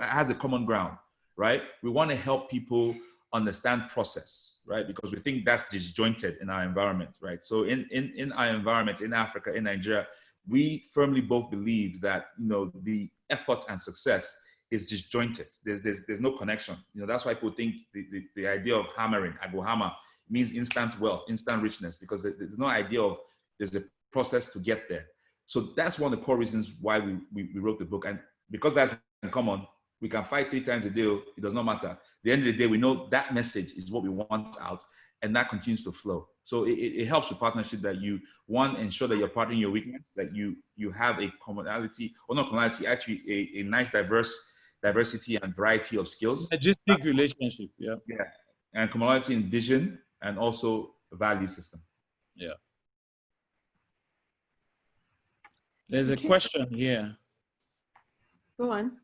has a common ground, right? We want to help people understand process, right? Because we think that's disjointed in our environment, right? So in our environment, in Africa, in Nigeria, we firmly both believe that, the effort and success is disjointed. There's no connection. That's why people think the idea of hammering, I go hammer, means instant wealth, instant richness, because there's no idea of there's a process to get there. So that's one of the core reasons why we wrote the book. And because that's in common, we can fight 3 times a day. It does not matter. At the end of the day, we know that message is what we want out, and that continues to flow. So it helps with partnership that you, one, ensure that you're parting your weakness, that you have a commonality, or not commonality, actually a nice diversity and variety of skills. Synergistic relationship, yeah. Yeah, and commonality in vision and also value system. Yeah. There's a question here. Go on.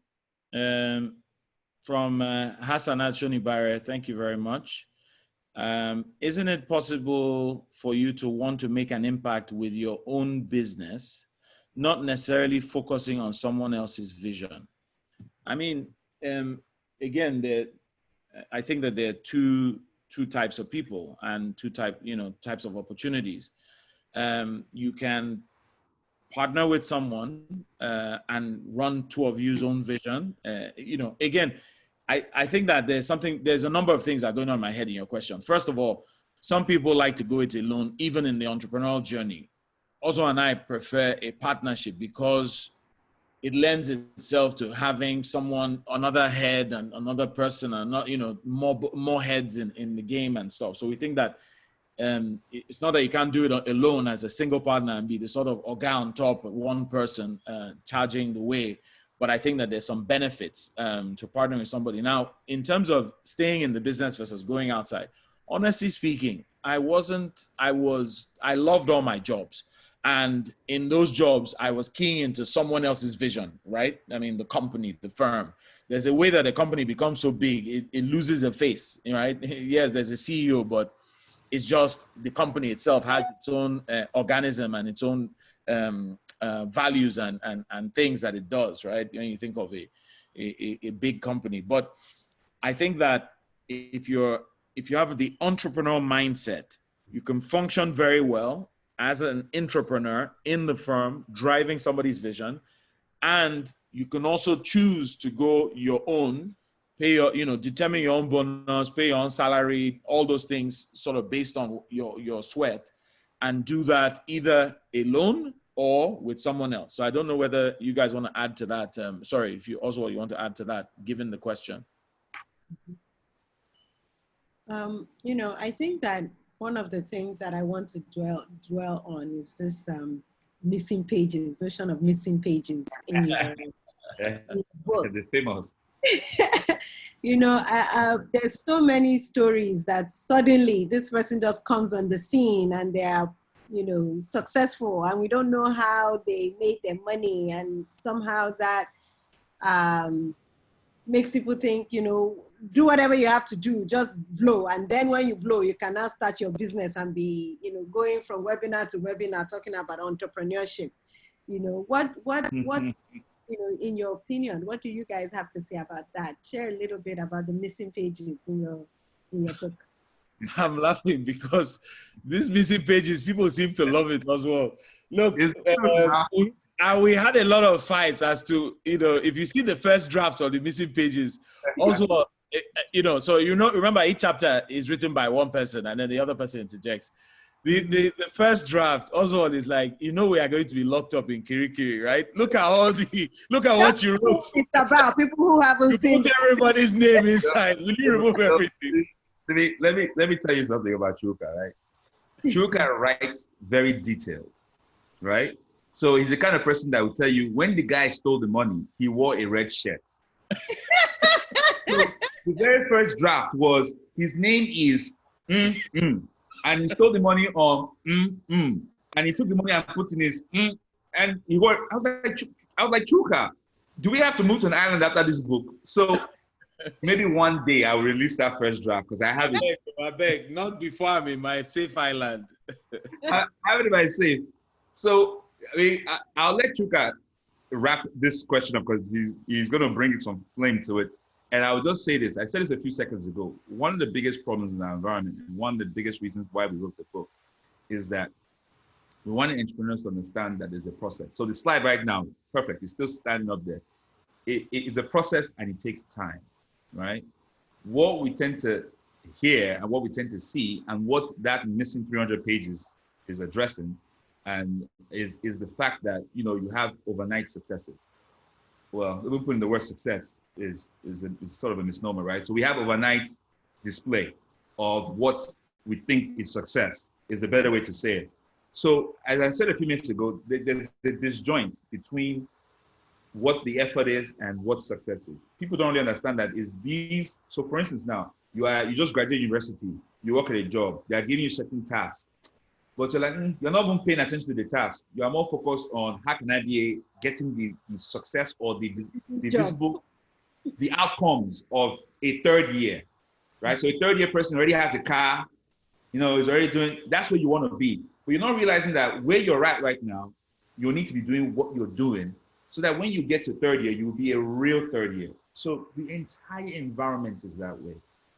From Hassan Achonibare, thank you very much. Isn't it possible for you to want to make an impact with your own business, not necessarily focusing on someone else's vision? I mean, again, I think that there are two types of people and types of opportunities. You can partner with someone and run 2 of you's own vision. Again, I think that there's a number of things that are going on in my head in your question. First of all, some people like to go it alone, even in the entrepreneurial journey. Also, and I prefer a partnership because it lends itself to having someone, another head and another person, and not, more heads in the game and stuff. So we think that it's not that you can't do it alone as a single partner and be the sort of organ on top of one person charging the way. But I think that there's some benefits to partnering with somebody. Now, in terms of staying in the business versus going outside, honestly speaking, I loved all my jobs. And in those jobs, I was keying into someone else's vision, right? I mean, the company, the firm. There's a way that a company becomes so big, it loses a face, right? Yes, there's a CEO, but it's just the company itself has its own organism and its own values and things that it does, right? When you think of a big company. But I think that if you have the entrepreneurial mindset, you can function very well as an entrepreneur in the firm, driving somebody's vision. And you can also choose to go your own, pay your, determine your own bonus, pay your own salary, all those things sort of based on your sweat, and do that either alone or with someone else. So I don't know whether you guys want to add to that. Sorry, if you also want to add to that, given the question. I think that one of the things that I want to dwell on is this missing pages, notion of missing pages in your book. The famous. There's so many stories that suddenly this person just comes on the scene and they are, successful, and we don't know how they made their money, and somehow that makes people think, do whatever you have to do, just blow. And then when you blow, you can now start your business and be, going from webinar to webinar, talking about entrepreneurship. What in your opinion, what do you guys have to say about that? Share a little bit about the missing pages in your book. I'm laughing because these missing pages, people seem to love it as well. Look, we had a lot of fights as to, if you see the first draft of the missing pages, also remember each chapter is written by one person and then the other person interjects. The first draft, Oswald is like, we are going to be locked up in Kirikiri, right? Look at what you wrote. It's about people who haven't seen. Put everybody's name inside. Will you remove everything? Let me tell you something about Chukuka, right? Chukuka writes very detailed, right? So he's the kind of person that will tell you when the guy stole the money, he wore a red shirt. So the very first draft was his name is and he stole the money on and he took the money and put in his and he wore. I was like Chukuka, do we have to move to an island after this book? So maybe one day I'll release that first draft because I have it. I beg, not before I'm in my safe island. I have it in my safe. So I'll let Chukuka wrap this question up because he's going to bring some flame to it. And I will just say this. I said this a few seconds ago. One of the biggest problems in our environment, and one of the biggest reasons why we wrote the book, is that we want entrepreneurs to understand that there's a process. So the slide right now, perfect. It's still standing up there. It's a process and it takes time, right? What we tend to hear and what we tend to see and what that missing 300 pages is addressing and is the fact that, you have overnight successes. Well, even putting the word success is sort of a misnomer, right? So we have overnight display of what we think is success is the better way to say it. So as I said a few minutes ago, there's a disjoint between what the effort is and what success is. People don't really understand that is these. So for instance, now you just graduated university, you work at a job, they are giving you certain tasks, but you're like, you're not even paying attention to the task. You are more focused on how can I be getting the success or the visible, the outcomes of a third year, right? So a third year person already has a car, is already doing, that's where you want to be. But you're not realizing that where you're at right now, you need to be doing what you're doing so that when you get to third year, you will be a real third year. So the entire environment is that way.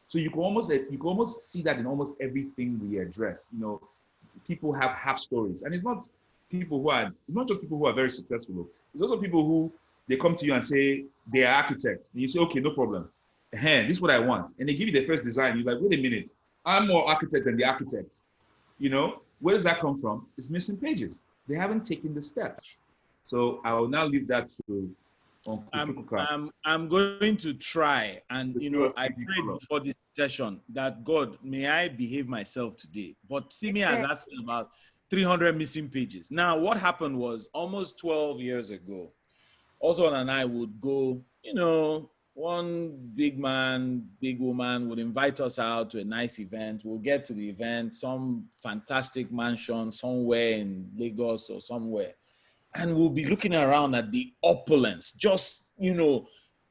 So you can almost see that in almost everything we address. People have half stories, and it's not just people who are very successful. It's also people who they come to you and say they are architects, and you say, okay, no problem. This is what I want, and they give you the first design. You're like, wait a minute, I'm more architect than the architect. Where does that come from? It's missing pages. They haven't taken the steps. So I will now leave that to I'm going to try, and I prayed before this session that God, may I behave myself today. But Simi has asked me about 300 missing pages. Now, what happened was almost 12 years ago, Oswald and I would go, one big man, big woman would invite us out to a nice event. We'll get to the event, some fantastic mansion somewhere in Lagos or somewhere. And we'll be looking around at the opulence, just,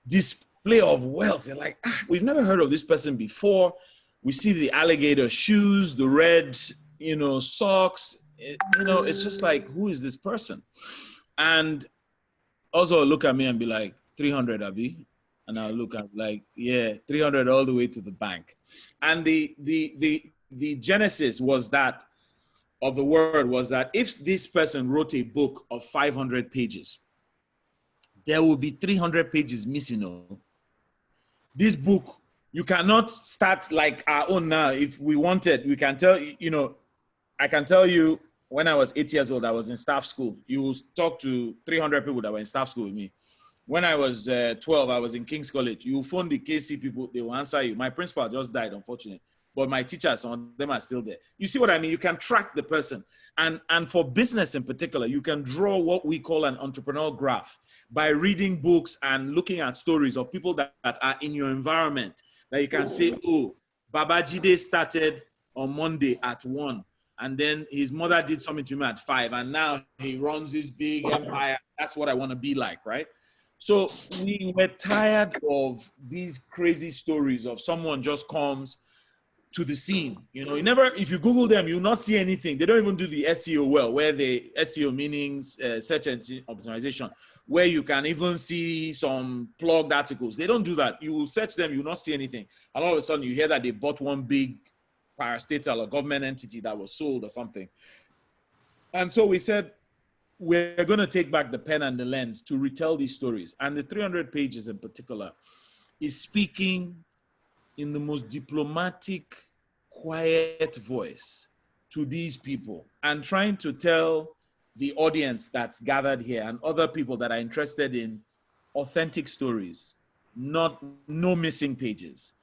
display of wealth. They're like, we've never heard of this person before. We see the alligator shoes, the red, socks. It's just like, who is this person? And also look at me and be like, 300, Abi. And I'll look at like, yeah, 300 all the way to the bank. And the genesis was that, of the word was that if this person wrote a book of 500 pages, there will be 300 pages missing. This book, you cannot start like our own now. If we wanted, we can tell, I can tell you when I was 8 years old, I was in staff school. You will talk to 300 people that were in staff school with me. When I was 12, I was in King's College. You phone the KC people, they will answer you. My principal just died, unfortunately. But my teachers, some of them are still there. You see what I mean? You can track the person. And for business in particular, you can draw what we call an entrepreneurial graph by reading books and looking at stories of people that are in your environment. That you can say, oh, Babajide started on Monday at 1. And then his mother did something to him at 5. And now he runs this big empire. That's what I want to be like, right? So we were tired of these crazy stories of someone just comes to the scene. If you Google them, you'll not see anything. They don't even do the SEO well, where the SEO meanings search engine optimization, where you can even see some plugged articles. They don't do that. You will search them, you'll not see anything. And all of a sudden you hear that they bought one big parastatal or government entity that was sold or something. And so we said, we're going to take back the pen and the lens to retell these stories. And the 300 pages in particular is speaking in the most diplomatic, quiet voice to these people and trying to tell the audience that's gathered here and other people that are interested in authentic stories, no missing pages,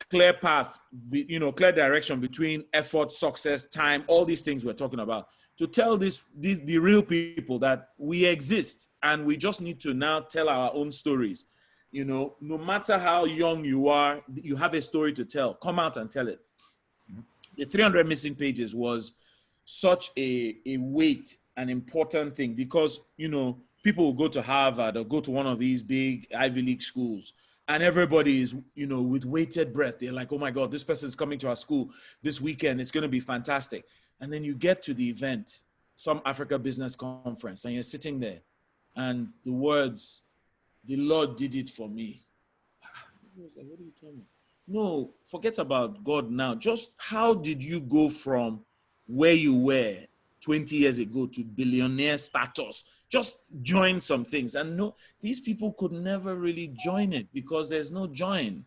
clear path, clear direction between effort, success, time, all these things we're talking about, to tell the real people that we exist and we just need to now tell our own stories. No matter how young you are, you have a story to tell. Come out and tell it. The 300 missing pages was such a weight, an important thing, because, people will go to Harvard or go to one of these big Ivy League schools, and everybody is, with weighted breath. They're like, oh my God, this person's coming to our school this weekend. It's going to be fantastic. And then you get to the event, some Africa Business Conference, and you're sitting there, and the words, "The Lord did it for me." I was like, what are you telling me? No, forget about God now. Just how did you go from where you were 20 years ago to billionaire status? Just join some things. And no, these people could never really join it because there's no join.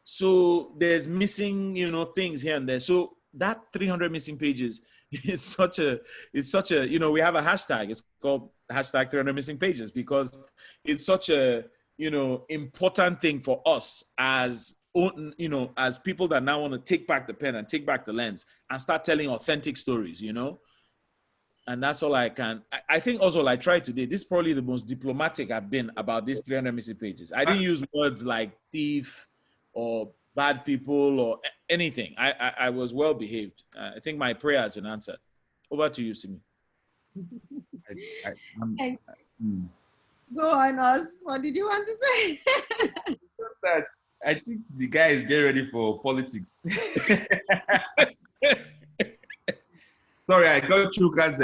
So there's missing, things here and there. So that 300 missing pages is such a, we have a hashtag. It's called hashtag 300 missing pages because it's such a, important thing for us as, as people that now want to take back the pen and take back the lens and start telling authentic stories, And that's all I can. I think also, like I tried today, this is probably the most diplomatic I've been about these 300 missing pages. I didn't use words like thief or bad people or anything. I was well behaved. I think my prayer has been answered. Over to you, Simi. Go on, Oz. What did you want to say? That I think the guy is getting ready for politics. Sorry, I got Chuka's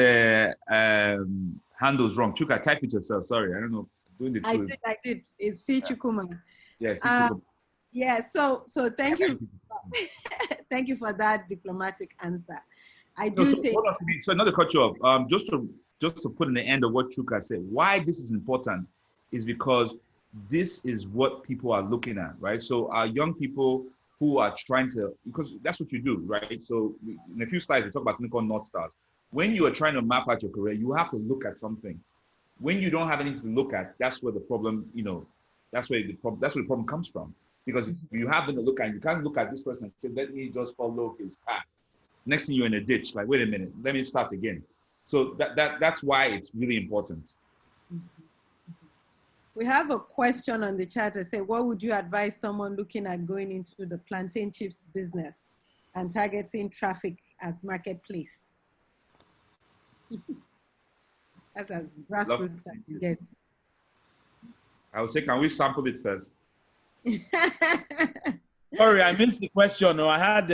handles wrong. Chuka, type it yourself. Sorry, I don't know. Doing the I did. It's C. Chukuma. Yes. Yeah, yeah. So thank you. Thank you for that diplomatic answer. I do think. Hold on, so another cut you off. Just to put in the end of what Chuka said, why this is important is because this is what people are looking at, right? So our young people who are trying to, because that's what you do, right? So in a few slides, we talk about something called North Stars. When you are trying to map out your career, you have to look at something. When you don't have anything to look at, that's where the problem, that's where the problem comes from. Because if you have them to look at, you can't look at this person and say, let me just follow his path. Next thing you're in a ditch, like, wait a minute, let me start again. So that's why it's really important. We have a question on the chat that says, what would you advise someone looking at going into the plantain chips business and targeting traffic as marketplace? That's as grassroots as you get. I would say, can we sample it first? Sorry, I missed the question. No, I had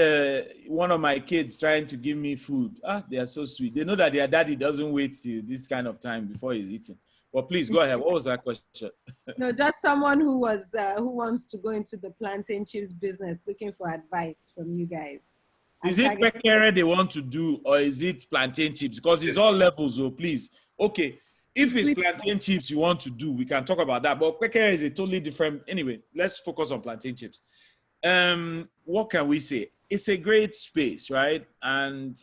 one of my kids trying to give me food. They are so sweet. They know that their daddy doesn't wait till this kind of time before he's eating. Well, please go ahead. What was that question? No, just someone who wants to go into the plantain chips business, looking for advice from you guys. Is it pekere they want to do, or is it plantain chips? Because it's all levels, so please. Okay, if it's plantain chips you want to do, we can talk about that. But pekere is a totally different. Anyway, let's focus on plantain chips. What can we say? It's a great space, right? And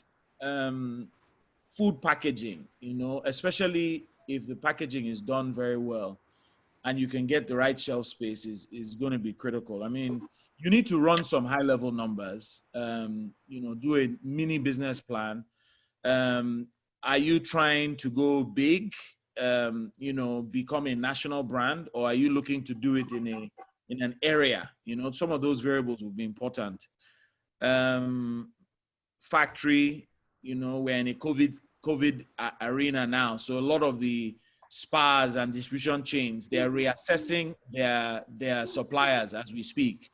food packaging, especially if the packaging is done very well and you can get the right shelf space is going to be critical. I mean, you need to run some high level numbers, do a mini business plan. Are you trying to go big, become a national brand, or are you looking to do it in an area? Some of those variables will be important. Factory, we're in a COVID arena now. So a lot of the spas and distribution chains, they're reassessing their suppliers as we speak.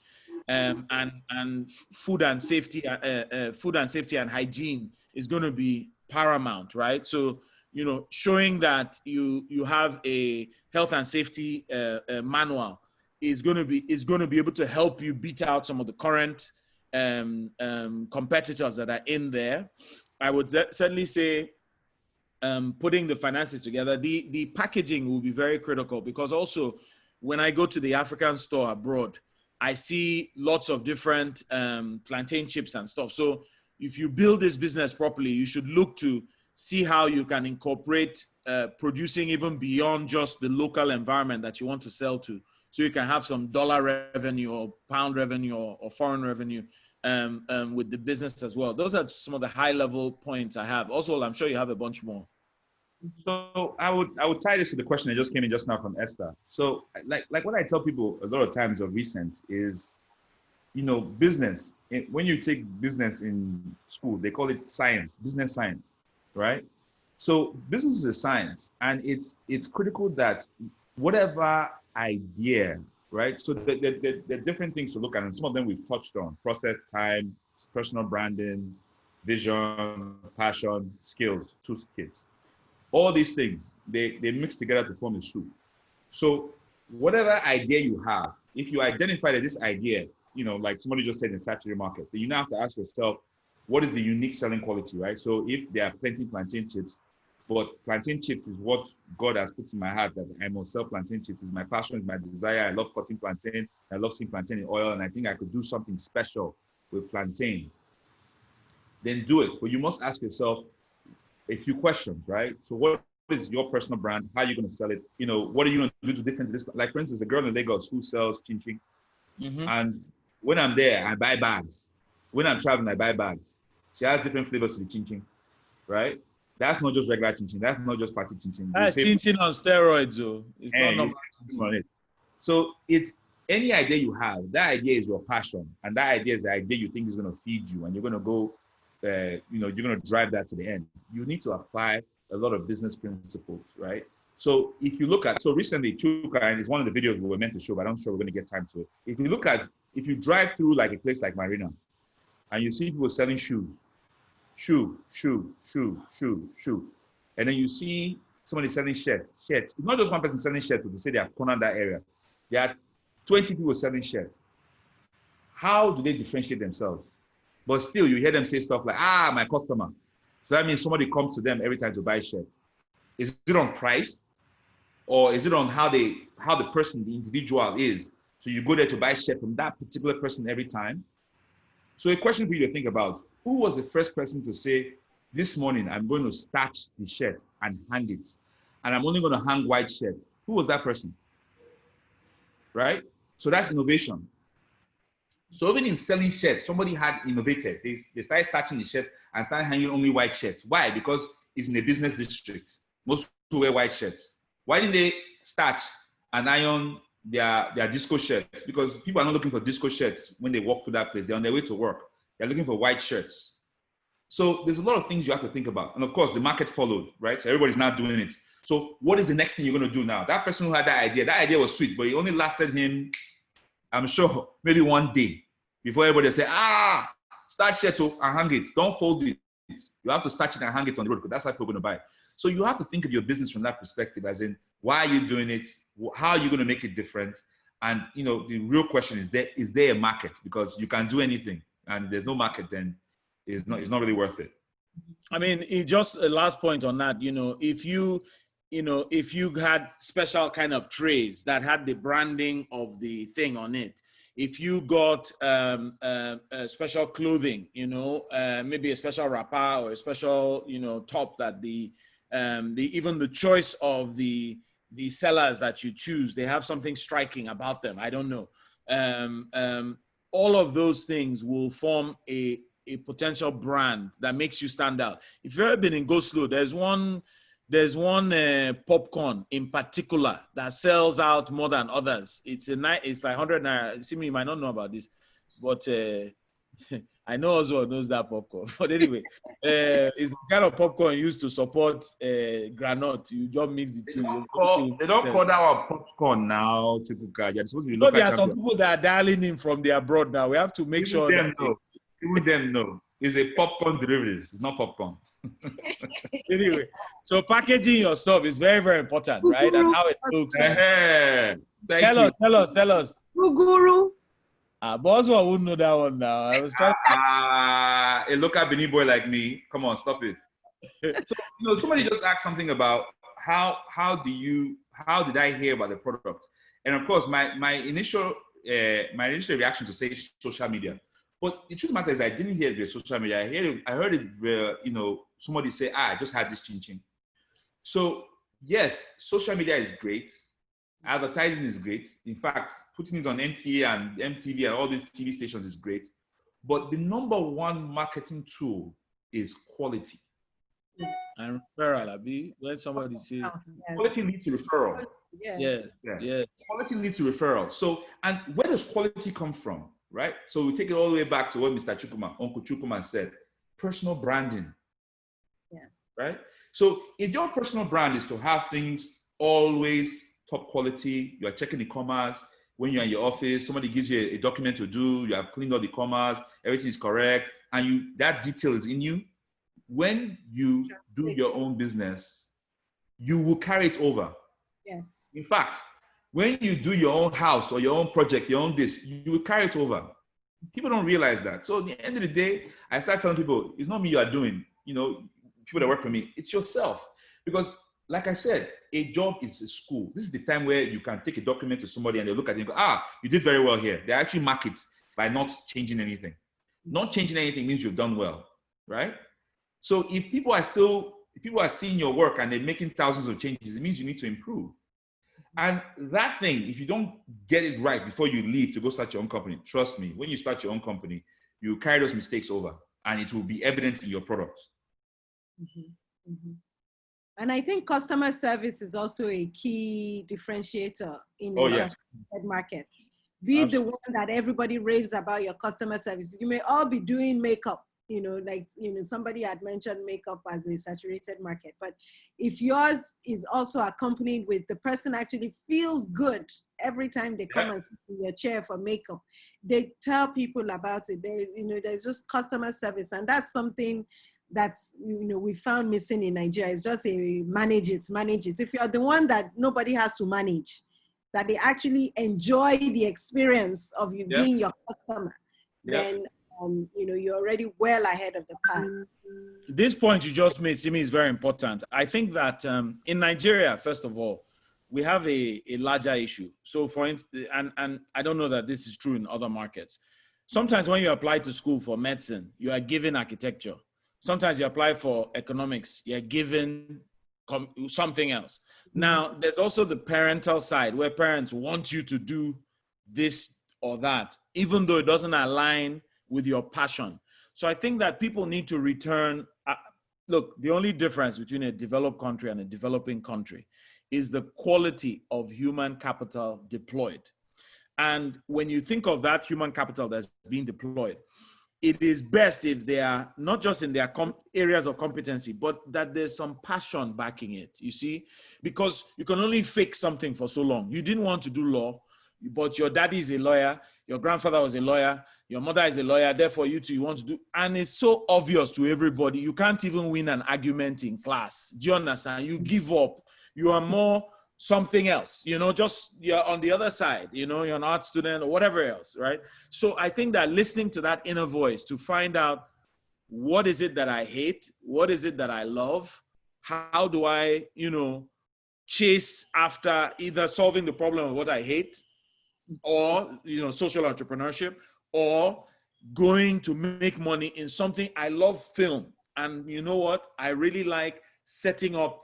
And food and safety and hygiene is going to be paramount, right? So, showing that you have a health and safety manual is going to be able to help you beat out some of the current competitors that are in there. I would certainly say putting the finances together. The packaging will be very critical, because also when I go to the African store abroad, I see lots of different plantain chips and stuff. So if you build this business properly, you should look to see how you can incorporate producing even beyond just the local environment that you want to sell to. So you can have some dollar revenue or pound revenue or foreign revenue with the business as well. Those are some of the high level points I have. Also, I'm sure you have a bunch more. So I would tie this to the question that just came in just now from Esther. So like what I tell people a lot of times of recent is, business, when you take business in school, they call it science, business science, right? So business is a science, and it's critical that whatever idea, right? So the different things to look at, and some of them we've touched on: process, time, personal branding, vision, passion, skills, toolkits. All these things, they mix together to form a soup. So whatever idea you have, if you identify that this idea, like somebody just said in saturated market, then you now have to ask yourself, what is the unique selling quality, right? So if there are plenty plantain chips, but plantain chips is what God has put in my heart, that I must sell plantain chips, is my passion, is my desire. I love cutting plantain. I love seeing plantain in oil, and I think I could do something special with plantain. Then do it. But you must ask yourself a few questions, right? So what is your personal brand? How are you going to sell it? What are you going to do to different this? Like, for instance, a girl in Lagos who sells chin-chin. Mm-hmm. And when I'm there, I buy bags. When I'm traveling, I buy bags. She has different flavors to the chin-chin, right? That's not just regular chin-chin. That's not just party chin-chin. That's chin-chin on steroids, though. It's not normal chin-chin. So it's any idea you have, that idea is your passion. And that idea is the idea you think is going to feed you. And you're going to go, you're going to drive that to the end. You need to apply a lot of business principles, right? So if you look at, so recently, Chukuka, and it's one of the videos we were meant to show, but I'm sure we're going to get time to it. If you drive through like a place like Marina, and you see people selling shoes, and then you see somebody selling shirts. It's not just one person selling shirts, but to say they have cornered that area. There are 20 people selling shirts. How do they differentiate themselves? But still, you hear them say stuff like, my customer. So that means somebody comes to them every time to buy shirts. Is it on price? Or is it on how the person, the individual is? So you go there to buy shirt from that particular person every time. So a question for you to think about: who was the first person to say, this morning I'm going to starch the shirt and hang it, and I'm only going to hang white shirts? Who was that person? Right? So that's innovation. So even in selling shirts, somebody had innovated. They started starching the shirt and started hanging only white shirts. Why? Because it's in a business district. Most people wear white shirts. Why didn't they starch and iron their disco shirts? Because people are not looking for disco shirts when they walk to that place. They're on their way to work. They're looking for white shirts. So there's a lot of things you have to think about. And of course, the market followed, right? So everybody's not doing it. So what is the next thing you're going to do now? That person who had that idea was sweet, but it only lasted him, I'm sure, maybe one day before everybody say, start shirt and hang it. Don't fold it. You have to start it and hang it on the road, because that's how people are going to buy. So you have to think of your business from that perspective, as in, why are you doing it? How are you going to make it different? And, the real question is there a market? Because you can do anything, and there's no market, then it's not really worth it. I mean, just a last point on that, if you had special kind of trays that had the branding of the thing on it, if you got special clothing, maybe a special wrapper or a special, top that even the choice of the sellers that you choose, they have something striking about them. I don't know. All of those things will form a potential brand that makes you stand out. If you've ever been in Go Slow, there's one popcorn in particular that sells out more than others. It's like 100 naira. Simi, you might not know about this, but I know Oswald knows that popcorn. But anyway, it's the kind of popcorn used to support granite. You just mix the two. They don't call that our popcorn now, Chukuka. You're supposed to be local there are some people that are dialing in from the abroad now. We have to make sure that even them know. It's a popcorn derivative. It's not popcorn. Anyway, so packaging your stuff is very, very important, right? And how it looks. Tell us. Guru. Boswell wouldn't know that one now. I was trying. A local Benin boy like me. Come on, stop it. So, somebody just asked something about how did I hear about the product? And of course, my initial my initial reaction to say social media. But the truth of the matter is I didn't hear it with social media. I heard it, somebody say, I just had this chin. So yes, social media is great. Advertising is great. In fact, putting it on NTA and MTV and all these TV stations is great. But the number one marketing tool is quality. And referral, Abi, when somebody says quality leads to referral. Yeah. Quality leads to referral. So, and where does quality come from, right? So we take it all the way back to what Mr. Chukuka, Uncle Chukuka said, personal branding. Yeah. Right? So if your personal brand is to have things always top quality, you are checking the commas, when you're in your office, somebody gives you a document to do, you have cleaned all the commas, everything is correct, and that detail is in you. When you do your own business, you will carry it over. Yes. In fact, when you do your own house or your own project, your own this, you will carry it over. People don't realize that. So at the end of the day, I start telling people, it's not me you are doing, people that work for me, it's yourself. Because like I said, a job is a school. This is the time where you can take a document to somebody and they look at it and go, you did very well here. They actually mark it by not changing anything. Not changing anything means you've done well, right? So if people are seeing your work and they're making thousands of changes, it means you need to improve. And that thing, if you don't get it right before you leave to go start your own company, trust me, when you start your own company, you carry those mistakes over and it will be evident in your product. Mm-hmm. Mm-hmm. And I think customer service is also a key differentiator in the market. Be the one that everybody raves about your customer service. You may all be doing makeup, somebody had mentioned makeup as a saturated market, but if yours is also accompanied with the person actually feels good every time they come and sit in your chair for makeup, they tell people about it. There's just customer service, and that's something that we found missing in Nigeria. It's just manage it. If you're the one that nobody has to manage, that they actually enjoy the experience of you being your customer, then you're already well ahead of the pack. This point you just made, Simi, is very important. I think that in Nigeria, first of all, we have a larger issue. So for instance, and I don't know that this is true in other markets. Sometimes when you apply to school for medicine, you are given architecture. Sometimes you apply for economics, you're given something else. Now, there's also the parental side where parents want you to do this or that, even though it doesn't align with your passion. So I think that people need to return. Look, the only difference between a developed country and a developing country is the quality of human capital deployed. And when you think of that human capital that's being deployed, it is best if they are not just in their areas of competency, but that there's some passion backing it, you see? Because you can only fake something for so long. You didn't want to do law, but your daddy is a lawyer, your grandfather was a lawyer, your mother is a lawyer, therefore you want to do, and it's so obvious to everybody. You can't even win an argument in class. Do you understand? You give up. You are more something else, just you're on the other side, you're an art student or whatever else, right? So I think that listening to that inner voice to find out what is it that I hate, what is it that I love, how do I, chase after either solving the problem of what I hate or, social entrepreneurship, or going to make money in something. I love film. And you know what? I really like setting up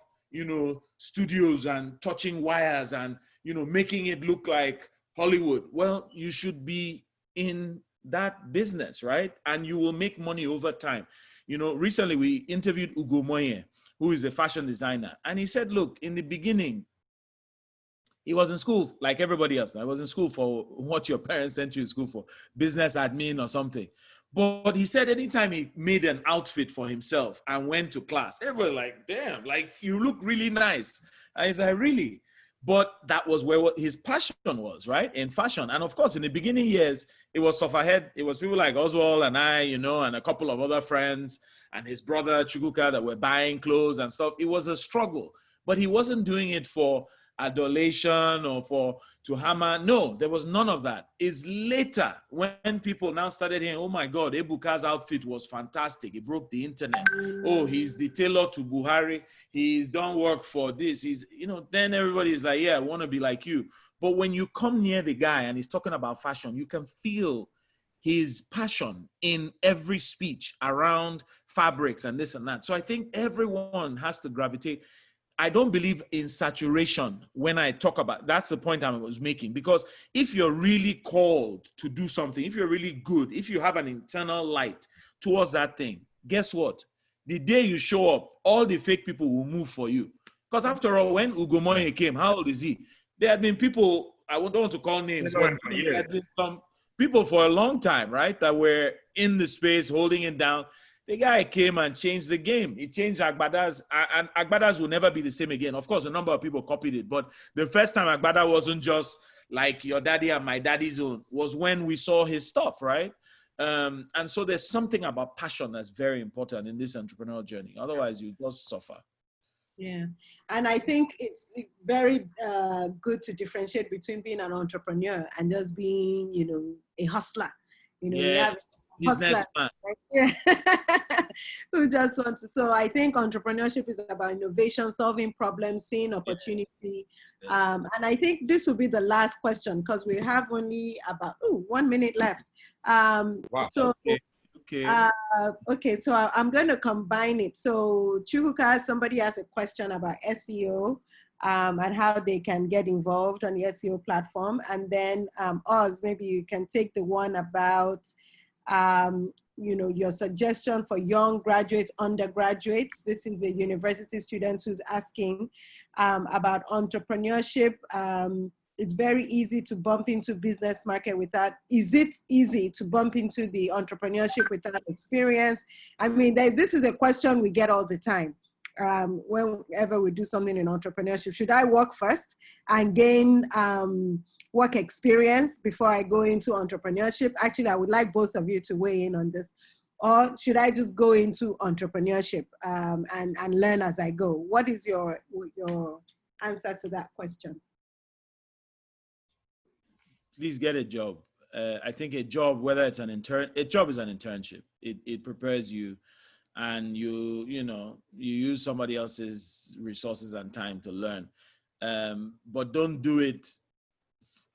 studios and touching wires and, making it look like Hollywood. Well, you should be in that business, right? And you will make money over time. Recently we interviewed Ugo, who is a fashion designer. And he said, look, in the beginning, he was in school like everybody else. I was in school for what your parents sent you to school for, business admin or something. But he said anytime he made an outfit for himself and went to class, everybody was like, damn, like you look really nice. And he's like, really? But that was where his passion was, right? In fashion. And of course, in the beginning years, it was sufferhead. It was people like Oswald and I, and a couple of other friends and his brother Chukuka that were buying clothes and stuff. It was a struggle, but he wasn't doing it for adulation or to hammer. No, there was none of that. It's later when people now started hearing, oh my God, Ebuka's outfit was fantastic. He broke the internet. Oh, he's the tailor to Buhari. He's done work for this. He's, then everybody is like, yeah, I want to be like you. But when you come near the guy and he's talking about fashion, you can feel his passion in every speech around fabrics and this and that. So I think everyone has to gravitate. I don't believe in saturation when I talk about, that's the point I was making, because if you're really called to do something, if you're really good, if you have an internal light towards that thing, guess what? The day you show up, all the fake people will move for you. Because after all, when Ugomoye came, how old is he? There had been people, I don't want to call names, but there had been some people for a long time, right, that were in the space holding it down. The guy came and changed the game. He changed Agbadas, and Agbadas will never be the same again. Of course, a number of people copied it, but the first time Agbada wasn't just like your daddy and my daddy's own, was when we saw his stuff, right? And so there's something about passion that's very important in this entrepreneurial journey. Otherwise, you just suffer. Yeah, and I think it's very good to differentiate between being an entrepreneur and just being, you know, a hustler. You know, Yeah, you have businessman. Who just wants to. So I think entrepreneurship is about innovation, solving problems, seeing opportunity. And I think this will be the last question because we have only about 1 minute left. Wow. So. Okay. Okay, so I'm going to combine it. So Chukuka, somebody has a question about SEO and how they can get involved on the SEO platform. And then Oz, maybe you can take the one about, you know, your suggestion for young graduates, undergraduates. This is a university student who's asking about entrepreneurship. It's very easy to bump into business market without, is it easy to bump into the entrepreneurship without experience? I mean, this is a question we get all the time. Whenever we do something in entrepreneurship, should I work first and gain work experience before I go into entrepreneurship? Actually, I would like both of you to weigh in on this. Or should I just go into entrepreneurship and learn as I go? What is your answer to that question? Please get a job. I think a job, whether it's an intern, a job is an internship. It prepares you, and you use somebody else's resources and time to learn. But don't do it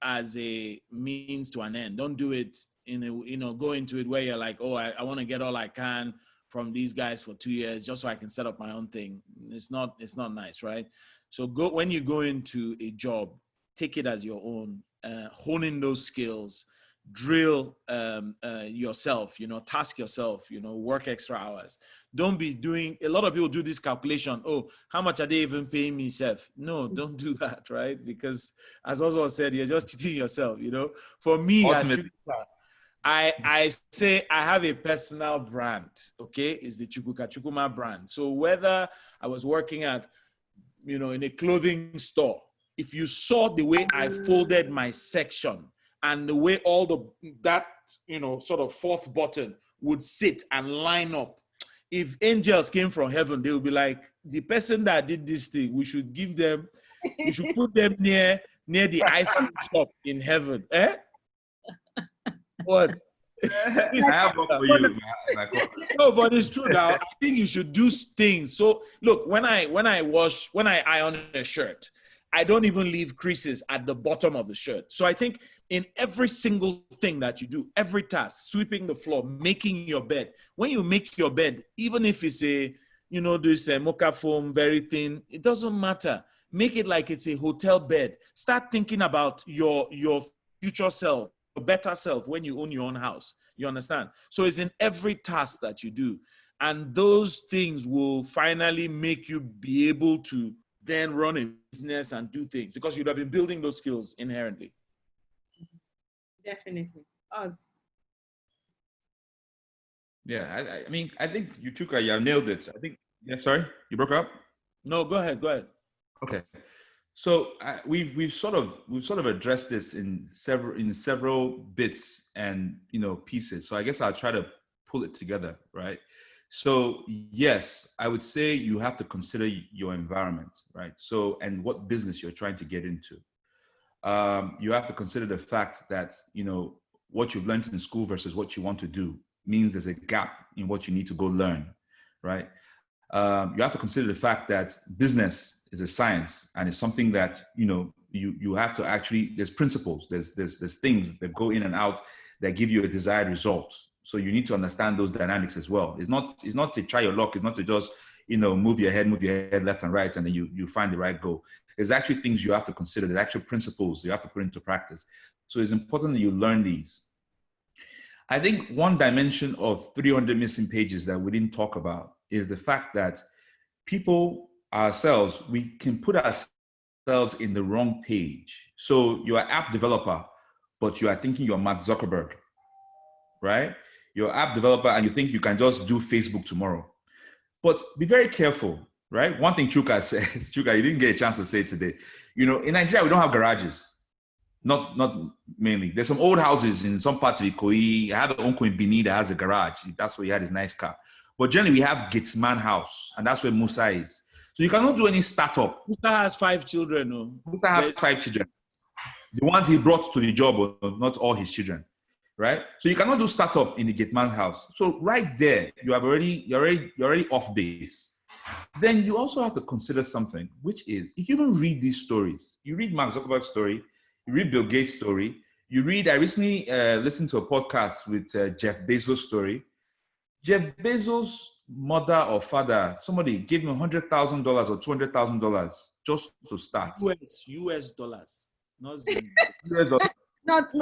as a means to an end. Don't do it go into it where you're like, oh, I want to get all I can from these guys for 2 years just so I can set up my own thing. It's not nice, right? So when you go into a job, take it as your own. Hone in those skills, drill yourself, task yourself, work extra hours. Don't be doing, a lot of people do this calculation, oh, how much are they even paying me, Seth? No, don't do that, right? Because as Oswald said, you're just cheating yourself, For me, I say I have a personal brand, okay? It's the Chukuma brand. So whether I was working at, in a clothing store, if you saw the way I folded my section and the way that sort of fourth button would sit and line up, if angels came from heaven, they would be like, the person that did this thing, we should put them near the ice cream shop in heaven. Eh? What? I have one for you. No, but it's true now. I think you should do things. So look, when I iron a shirt, I don't even leave creases at the bottom of the shirt. So I think in every single thing that you do, every task, sweeping the floor, making your bed, when you make your bed, even if it's this mocha foam, very thin, it doesn't matter. Make it like it's a hotel bed. Start thinking about your future self, your better self when you own your own house. You understand? So it's in every task that you do. And those things will finally make you be able to then run a business and do things because you'd have been building those skills inherently. Definitely. Oz. Yeah, I mean, I think you nailed it. I think, yeah, sorry, you broke up? No, go ahead. Okay. So we've sort of addressed this in several bits and pieces. So I guess I'll try to pull it together, right? So yes, I would say you have to consider your environment, right? So, and what business you're trying to get into. You have to consider the fact that, what you've learned in school versus what you want to do means there's a gap in what you need to go learn, right? You have to consider the fact that business is a science and it's something that, you have to actually, there's principles, there's things that go in and out that give you a desired result. So you need to understand those dynamics as well. It's not to try your luck. It's not to just, move your head left and right, and then you find the right goal. There's actually things you have to consider. There's actual principles you have to put into practice. So it's important that you learn these. I think one dimension of 300 missing pages that we didn't talk about is the fact that people ourselves, we can put ourselves in the wrong page. So you're an app developer, but you are thinking you're Mark Zuckerberg, right? You're an app developer and you think you can just do Facebook tomorrow. But be very careful, right? One thing Chukuka says, Chukuka, you didn't get a chance to say it today. In Nigeria, we don't have garages. Not mainly. There's some old houses in some parts of Ikoyi. I have an uncle in Benin that has a garage. That's where he had his nice car. But generally, we have Gatesman House, and that's where Musa is. So you cannot do any startup. Musa has 5 children. No? Musa has 5 children. The ones he brought to the job are not all his children, right? So you cannot do startup in the Gatesman House. So right there, you're already off base. Then you also have to consider something, which is, if you even read these stories, you read Mark Zuckerberg's story, you read Bill Gates' story, I recently listened to a podcast with Jeff Bezos' story. Jeff Bezos' mother or father, somebody gave him $100,000 or $200,000 just to start. US dollars, not US dollars. not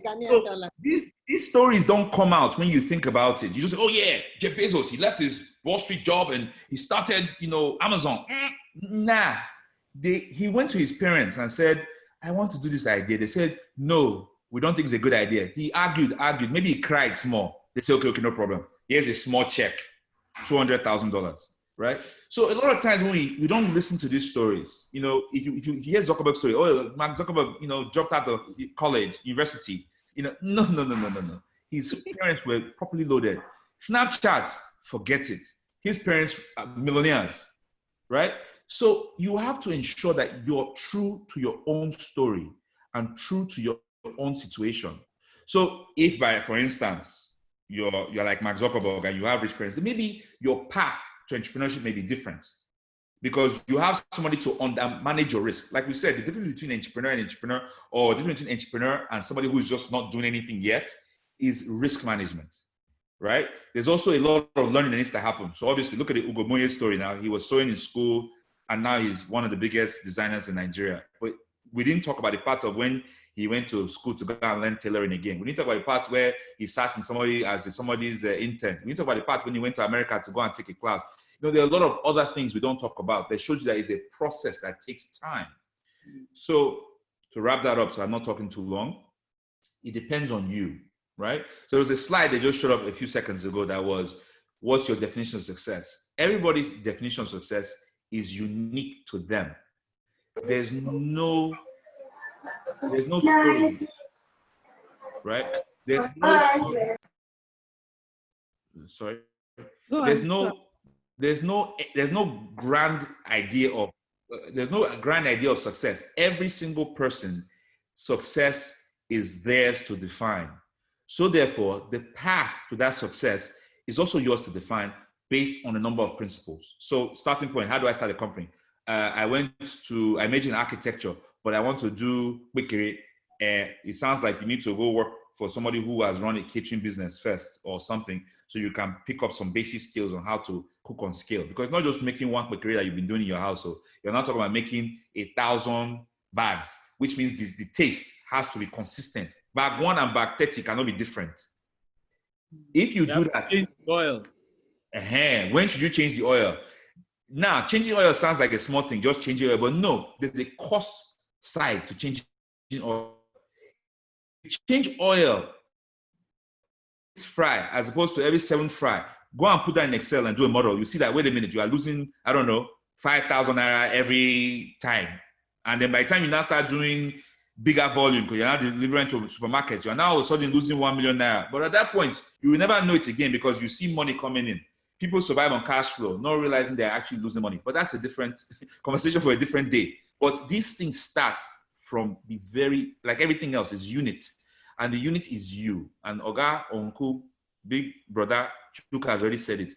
Ghanaian dollar. These stories don't come out when you think about it. You just say, oh yeah, Jeff Bezos, he left his Wall Street job and he started, Amazon. Nah. He went to his parents and said, I want to do this idea. They said, no, we don't think it's a good idea. He argued. Maybe he cried small. They said, okay, no problem. Here's a small check, $200,000, right? So a lot of times when we don't listen to these stories, if you hear Zuckerberg's story, oh, Mark Zuckerberg, dropped out of college, university, no. His parents were properly loaded. Snapchat, forget it. His parents are millionaires, right? So you have to ensure that you're true to your own story and true to your own situation. So if for instance, you're like Mark Zuckerberg and you have rich parents, then maybe your path to entrepreneurship may be different because you have somebody to manage your risk. Like we said, the difference between entrepreneur, or the difference between entrepreneur and somebody who's just not doing anything yet is risk management, right? There's also a lot of learning that needs to happen. So obviously, look at the Ugo Moye story now. He was sewing in school, and now he's one of the biggest designers in Nigeria. But we didn't talk about the part of when he went to school to go and learn tailoring again. We didn't talk about the part where he sat in somebody's intern. We didn't talk about the part when he went to America to go and take a class. There are a lot of other things we don't talk about that shows you that it's a process that takes time. So to wrap that up, so I'm not talking too long, it depends on you, right? So there was a slide that just showed up a few seconds ago that was, what's your definition of success? Everybody's definition of success is unique to them. There's no stories, right? There's no story. Sorry. There's no grand idea of success. Every single person's success is theirs to define. So therefore, the path to that success is also yours to define based on a number of principles. So starting point, how do I start a company? I majored in architecture, but I want to do wikiri. It sounds like you need to go work for somebody who has run a kitchen business first or something, so you can pick up some basic skills on how to cook on scale. Because it's not just making one wikiri that you've been doing in your house. So you're not talking about making 1,000 bags, which means the taste has to be consistent. Bag 1 and bag 30 cannot be different. If you do that, oil. When should you change the oil? Now, changing oil sounds like a small thing, just changing oil, but no, there's a cost side to changing oil. You change oil, it's fry, as opposed to every 7 fry. Go and put that in Excel and do a model. You see that, wait a minute, you are losing, 5,000 naira every time. And then by the time you now start doing bigger volume, because you're now delivering to supermarkets, you're now all of a sudden losing 1 million naira. But at that point, you will never know it again because you see money coming in. People survive on cash flow, not realizing they're actually losing money. But that's a different conversation for a different day. But these things start from the like everything else, is unit. And the unit is you. And Oga, Uncle, Big Brother Chukuka has already said it.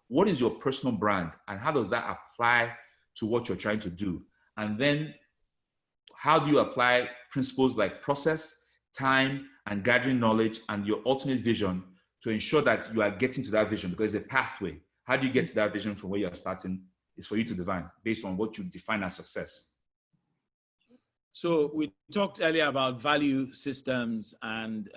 What is your personal brand? And how does that apply to what you're trying to do? And then how do you apply principles like process, time, and gathering knowledge and your ultimate vision to ensure that you are getting to that vision? Because it's a pathway. How do you get to that vision from where you're starting? Is for you to define based on what you define as success. So we talked earlier about value systems and,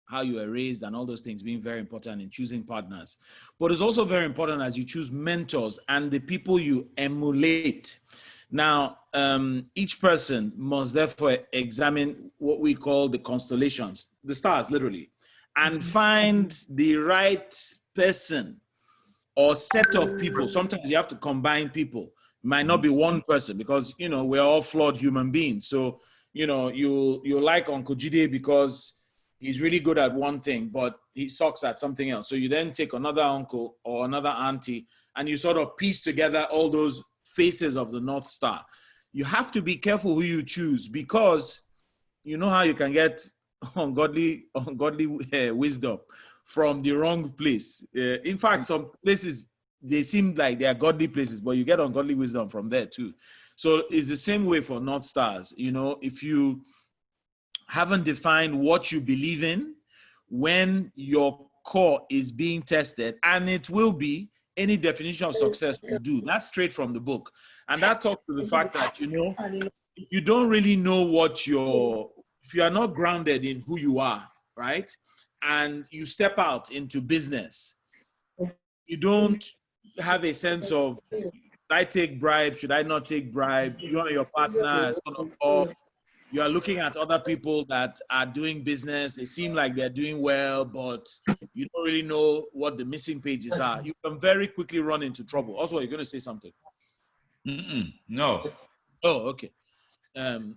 how you are raised and all those things being very important in choosing partners. But it's also very important as you choose mentors and the people you emulate. Now, each person must therefore examine what we call the constellations, the stars literally, and find the right person or set of people. Sometimes you have to combine people. It might not be one person because, we're all flawed human beings. So, you like Uncle Jide because he's really good at one thing, but he sucks at something else. So you then take another uncle or another auntie and you sort of piece together all those faces of the North Star. You have to be careful who you choose because you know how you can get ungodly wisdom from the wrong place. In fact, some places, they seem like they are godly places, but you get ungodly wisdom from there too. So it's the same way for North Stars. If you haven't defined what you believe in, when your core is being tested, and it will be, any definition of success will do. That's straight from the book. And that talks to the fact that, you don't really know if you are not grounded in who you are, right? And you step out into business, you don't have a sense of, should I take bribe? Should I not take bribe? You and your partner are sort of off. You are looking at other people that are doing business. They seem like they're doing well, but you don't really know what the missing pages are. You can very quickly run into trouble. Also, you're going to say something. No. Oh, okay.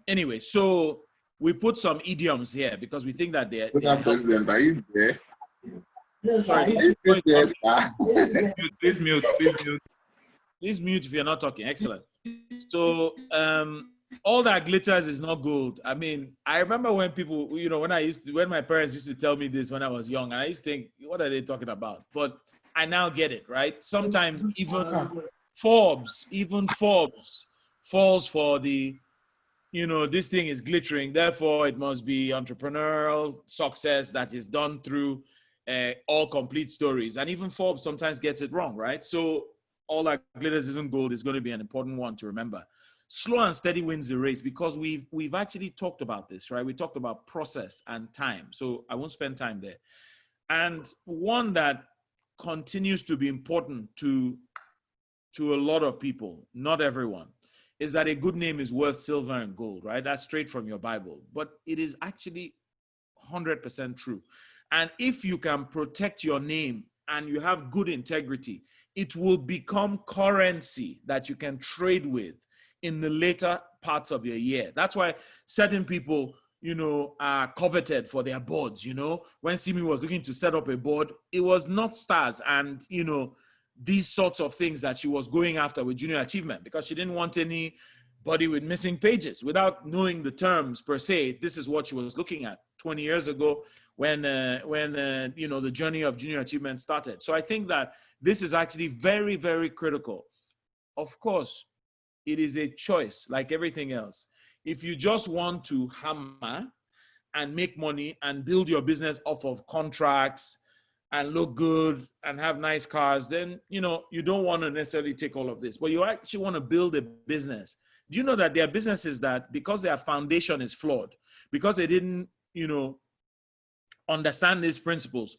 Anyway, so we put some idioms here because we think that they're... President, are you there? Sorry, Please mute. Please mute if you're not talking. Excellent. So, all that glitters is not gold. I mean, I remember when people, when my parents used to tell me this when I was young, and I used to think, what are they talking about? But I now get it, right? Sometimes even Forbes falls for the, this thing is glittering, therefore it must be entrepreneurial success that is done through all complete stories. And even Forbes sometimes gets it wrong, right? So all that glitters isn't gold is going to be an important one to remember. Slow and steady wins the race because we've actually talked about this, right? We talked about process and time. So I won't spend time there. And one that continues to be important to a lot of people, not everyone, is that a good name is worth silver and gold, right? That's straight from your Bible. But it is actually 100% true. And if you can protect your name and you have good integrity, it will become currency that you can trade with in the later parts of your year. That's why certain people, are coveted for their boards. When Simi was looking to set up a board, it was North Stars and, these sorts of things that she was going after with junior achievement because she didn't want anybody with missing pages without knowing the terms per se. This is what she was looking at 20 years ago when the journey of junior achievement started. So I think that this is actually very, very critical. Of course, it is a choice like everything else. If you just want to hammer and make money and build your business off of contracts and look good and have nice cars, then, you don't want to necessarily take all of this, but you actually want to build a business. Do you know that there are businesses that because their foundation is flawed, because they didn't, understand these principles,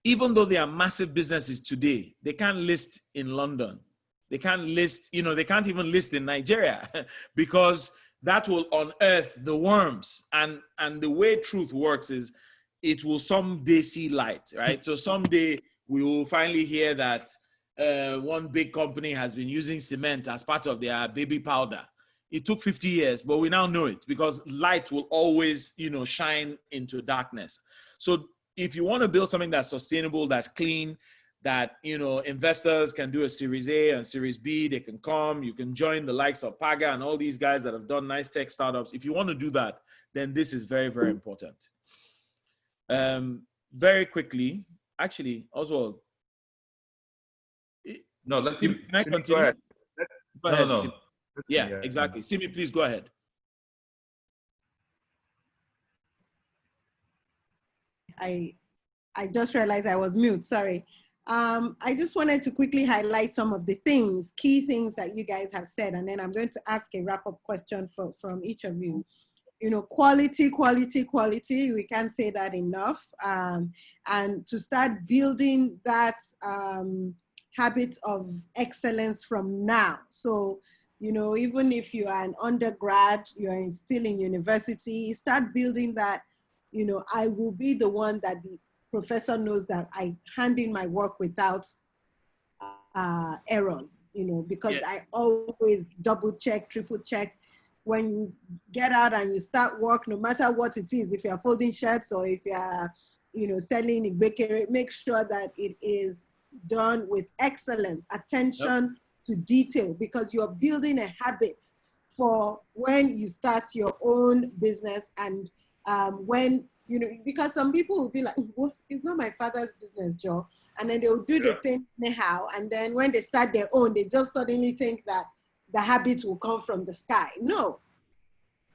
even though they are massive businesses today, they can't list in London. They can't list, they can't even list in Nigeria because that will unearth the worms. And the way truth works is it will someday see light, right? So someday we will finally hear that one big company has been using cement as part of their baby powder. It took 50 years, but we now know it because light will always, shine into darkness. So if you want to build something that's sustainable, that's clean, that, investors can do a Series A and Series B, they can come, you can join the likes of Paga and all these guys that have done nice tech startups. If you want to do that, then this is very, very important. Very quickly, actually, Oswald. No, let's Can I continue? Go ahead. Go ahead, No. Tim. Yeah, exactly. Simi, please go ahead. I just realized I was mute, sorry. I just wanted to quickly highlight some of the things, key things that you guys have said, and then I'm going to ask a wrap-up question from each of you. You know, quality, quality, quality, we can't say that enough. And to start building that habit of excellence from now. So, you know, even if you are an undergrad, you're still in university, start building that, you know, I will be the one that the professor knows that I hand in my work without errors, you know, because Yes. I always double check, triple check. When you get out and you start work, no matter what it is, if you're folding shirts or if you're, you know, selling a bakery, make sure that it is done with excellence, attention to detail, because you're building a habit for when you start your own business. And when, you know, because some people will be like, well, it's not my father's business, Joe. And then they'll do the thing anyhow. And then when they start their own, they just suddenly think that the habits will come from the sky. No,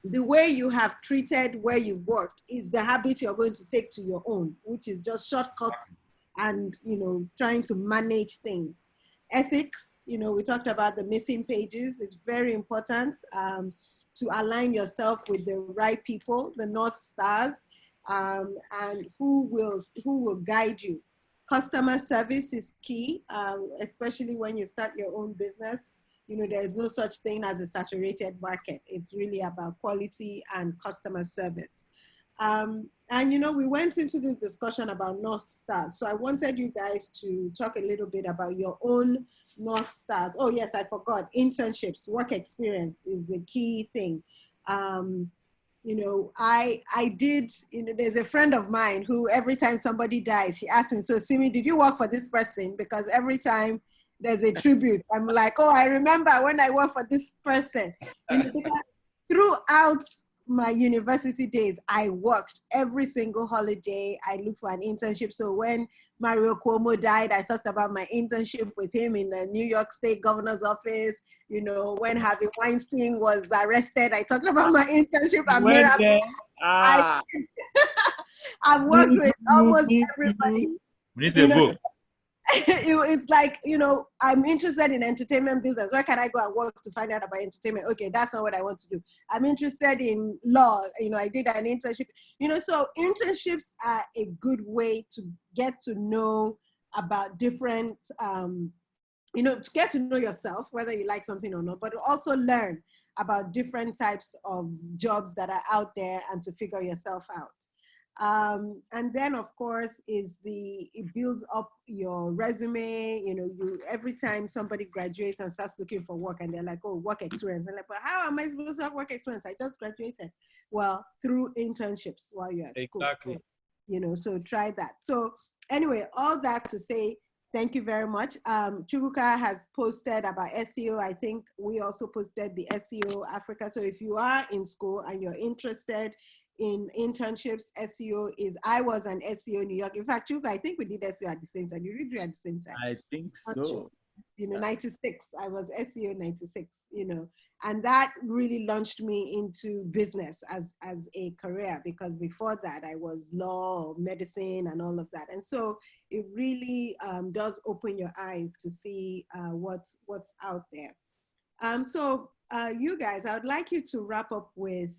the way you have treated where you worked is the habit you're going to take to your own, which is just shortcuts and, you know, trying to manage things. Ethics, you know, we talked about the missing pages. It's very important to align yourself with the right people, the North Stars, and who will guide you. Customer service is key, especially when you start your own business. You know, there's no such thing as a saturated market. It's really about quality and customer service. And, you know, we went into this discussion about North Stars. So I wanted you guys to talk a little bit about your own North Stars. Oh, yes, I forgot. Internships, work experience is the key thing. You know, I did, you know, there's a friend of mine who every time somebody dies, she asks me, so Simi, did you work for this person? Because every time there's a tribute, I'm like, oh, I remember when I worked for this person. You know, because throughout my university days, I worked every single holiday. I looked for an internship. So when Mario Cuomo died, I talked about my internship with him in the New York State governor's office. You know, when Harvey Weinstein was arrested, I talked about my internship at Miracle. I've worked with almost everybody. We need a book. It's like, you know, I'm interested in entertainment business. Where can I go and work to find out about entertainment? Okay, that's not what I want to do. I'm interested in law. You know, I did an internship. You know, so internships are a good way to get to know about different, you know, to get to know yourself, whether you like something or not, but also learn about different types of jobs that are out there and to figure yourself out. And then of course it builds up your resume. You know, every time somebody graduates and starts looking for work and they're like, oh, work experience. And like, but how am I supposed to have work experience? I just graduated. Well, through internships while you're at school. Exactly. You know, so try that. So anyway, all that to say, thank you very much. Chukuka has posted about SEO. I think we also posted the SEO Africa. So if you are in school and you're interested in internships, SEO is, I was an SEO New York. In fact, Chuka, I think we did SEO at the same time. You did it at the same time. I think Not so. sure. You know, 96, I was SEO 96, you know, and that really launched me into business as a career, because before that I was law, medicine, and all of that. And so it really does open your eyes to see what's out there. So you guys, I would like you to wrap up with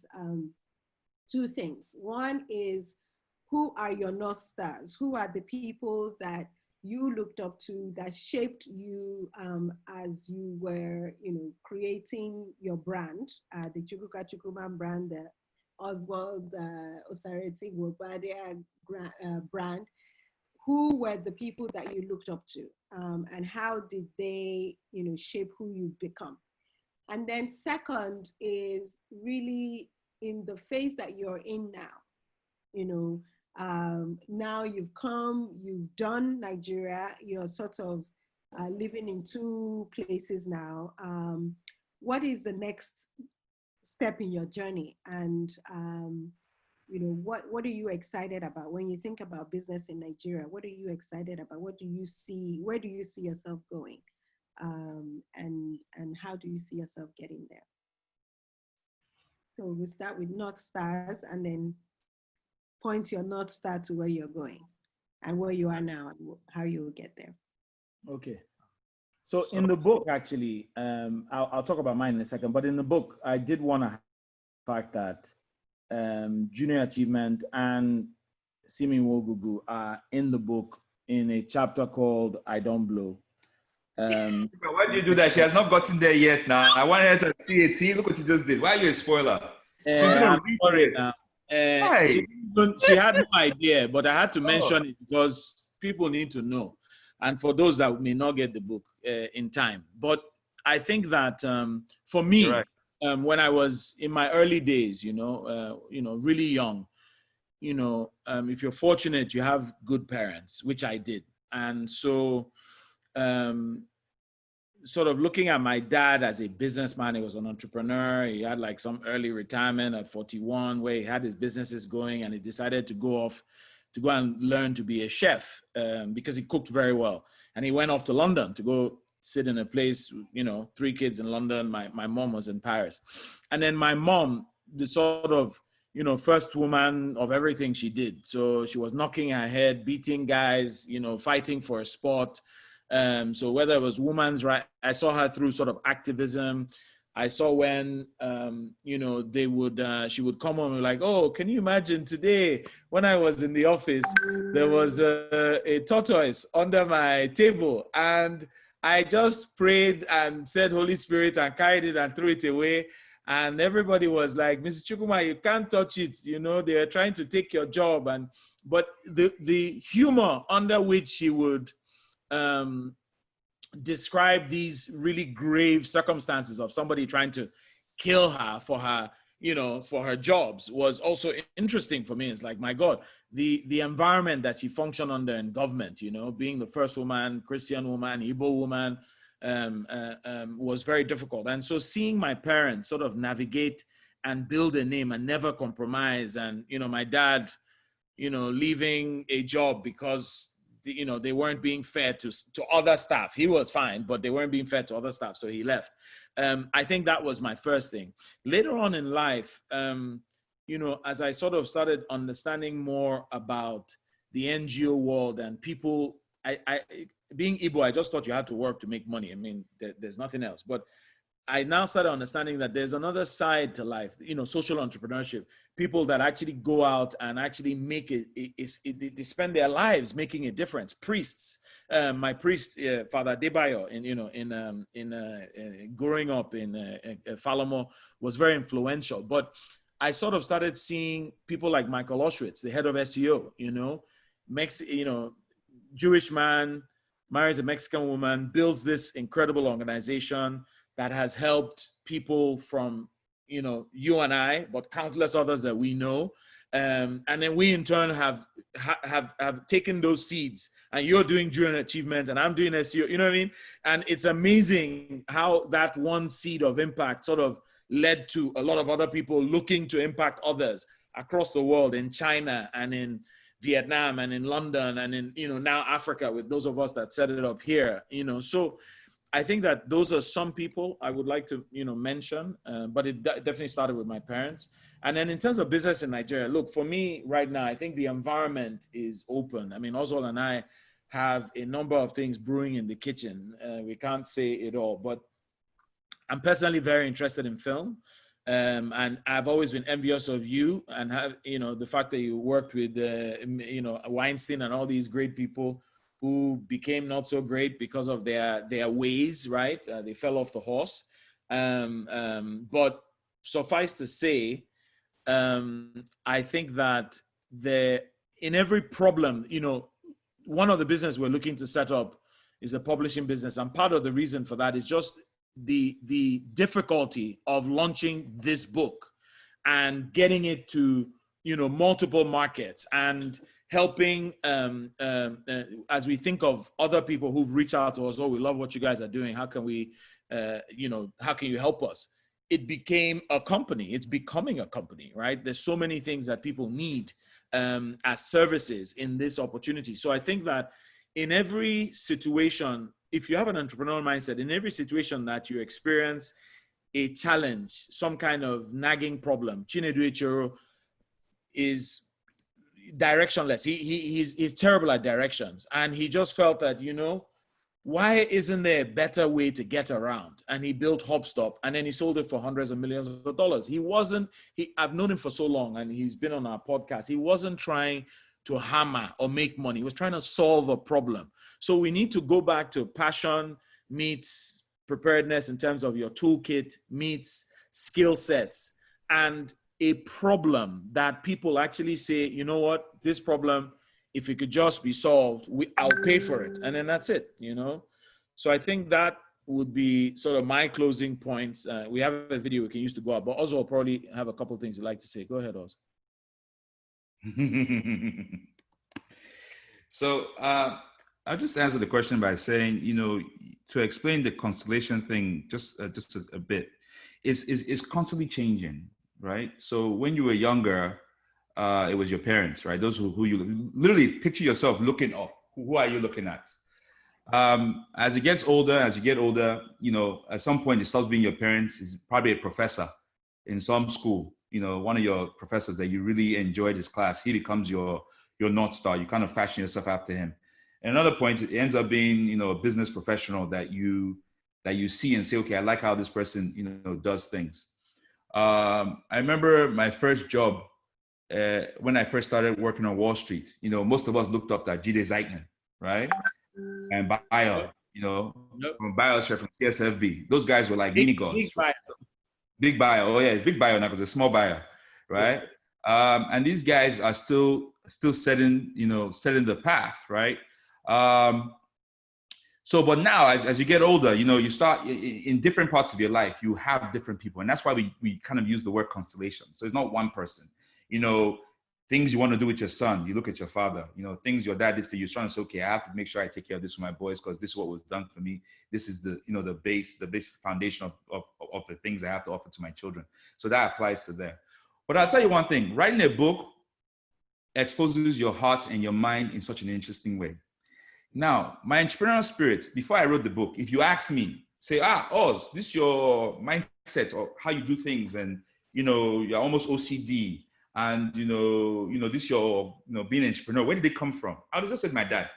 two things. One is, who are your North Stars? Who are the people that you looked up to, that shaped you as you were, you know, creating your brand, the Chukuka Chukuman brand, the Oswald Osaretin brand? Who were the people that you looked up to, and how did they, you know, shape who you've become? And then second is really in the phase that you're in now. You know, now you've done Nigeria, you're sort of living in two places now. What is the next step in your journey? And, you know, what are you excited about when you think about business in Nigeria? What are you excited about? What do you see? Where do you see yourself going? And and how do you see yourself getting there? So we'll start with North Stars and then point your North Star to where you're going and where you are now and how you will get there. Okay. So in the book, actually, I'll talk about mine in a second, but in the book, I did want to highlight the fact that Junior Achievement and Simi Nwogugu are in the book in a chapter called I Don't Blow. Why do you do that? She has not gotten there yet now. I wanted her to see it. See, look what you just did. Why are you a spoiler? She's going to read it. She had no idea, but I had to mention it because people need to know. And for those that may not get the book in time. But I think that for me, right. When I was in my early days, really young, if you're fortunate, you have good parents, which I did. And so sort of looking at my dad as a businessman, he was an entrepreneur. He had like some early retirement at 41 where he had his businesses going, and he decided to go and learn to be a chef because he cooked very well. And he went off to London to go sit in a place, 3 kids in London. My mom was in Paris. And then my mom, the sort of, first woman of everything she did. So she was knocking her head, beating guys, fighting for a spot. So whether it was women's right, I saw her through sort of activism. I saw when, she would come home and like, oh, can you imagine today when I was in the office, there was a tortoise under my table and I just prayed and said, Holy Spirit, and carried it and threw it away. And everybody was like, Mrs. Chukuka, you can't touch it. They are trying to take your job. But the humor under which she would describe these really grave circumstances of somebody trying to kill her for her jobs was also interesting for me. It's like, my God, the environment that she functioned under in government, being the first woman, Christian woman, Igbo woman, was very difficult. And so seeing my parents sort of navigate and build a name and never compromise, and, my dad, leaving a job because they weren't being fair to other staff. He was fine, but they weren't being fair to other staff, so he left. I think that was my first thing. Later on in life, as I sort of started understanding more about the NGO world and people, I being Igbo, I just thought you had to work to make money. I mean, there's nothing else. But I now started understanding that there's another side to life, social entrepreneurship, people that actually go out and actually make they spend their lives making a difference. Priests, my priest, Father Debayo, growing up in Falomo was very influential. But I sort of started seeing people like Michael Auschwitz, the head of SEO, Jewish man, marries a Mexican woman, builds this incredible organization that has helped people from, you and I, but countless others that we know. And then we in turn have taken those seeds, and you're doing Junior Achievement and I'm doing SEO, you know what I mean? And it's amazing how that one seed of impact sort of led to a lot of other people looking to impact others across the world, in China and in Vietnam and in London and in, now Africa, with those of us that set it up here, So I think that those are some people I would like to, mention, but it definitely started with my parents. And then in terms of business in Nigeria, look, for me right now, I think the environment is open. I mean, Oswald and I have a number of things brewing in the kitchen. We can't say it all, but I'm personally very interested in film. And I've always been envious of you and have, the fact that you worked with, Weinstein and all these great people who became not so great because of their ways, right? They fell off the horse. But suffice to say, I think that in every problem, one of the business we're looking to set up is a publishing business. And part of the reason for that is just the difficulty of launching this book and getting it to, multiple markets and helping as we think of other people who've reached out to us, oh, we love what you guys are doing. How can we, how can you help us? It became a company. It's becoming a company, right? There's so many things that people need as services in this opportunity. So I think that in every situation, if you have an entrepreneurial mindset, in every situation that you experience a challenge, some kind of nagging problem, Chinedu Ichiro is directionless. He's terrible at directions. And he just felt that, why isn't there a better way to get around? And he built HubStop, and then he sold it for hundreds of millions of dollars. I've known him for so long, and he's been on our podcast. He wasn't trying to hammer or make money. He was trying to solve a problem. So we need to go back to passion meets preparedness in terms of your toolkit meets skill sets, and a problem that people actually say, you know what, this problem, if it could just be solved, I'll pay for it. And then that's it, So I think that would be sort of my closing points. We have a video we can use to go out, but Oz will probably have a couple of things you'd like to say. Go ahead, Oz. So I'll just answer the question by saying, to explain the constellation thing just a bit, is constantly changing, right? So when you were younger, it was your parents, right? Those who you literally picture yourself looking up. Who are you looking at? As you get older, at some point it stops being your parents. It's probably a professor in some school, one of your professors that you really enjoyed his class. He becomes your North Star. You kind of fashion yourself after him. At another point, it ends up being, a business professional that you see and say, okay, I like how this person, does things. I remember my first job when I first started working on Wall Street. Most of us looked up to Jide Zeitman, right? And Bio, from Biosphere, from CSFB. Those guys were like mini gods. Big Bio. Oh yeah, it's Big Bio now because it's small Bio, right? And these guys are still setting the path, right? But now as you get older, you start in different parts of your life, you have different people. And that's why we kind of use the word constellation. So it's not one person, things you want to do with your son, you look at your father, things your dad did for you, trying to say, okay, I have to make sure I take care of this for my boys because this is what was done for me. This is the base foundation of the things I have to offer to my children. So that applies to there. But I'll tell you one thing, writing a book exposes your heart and your mind in such an interesting way. Now, my entrepreneurial spirit, before I wrote the book, if you asked me, say, Oz, this is your mindset or how you do things, and, you're almost OCD, and, this your, being an entrepreneur, where did it come from? I would have just said my dad.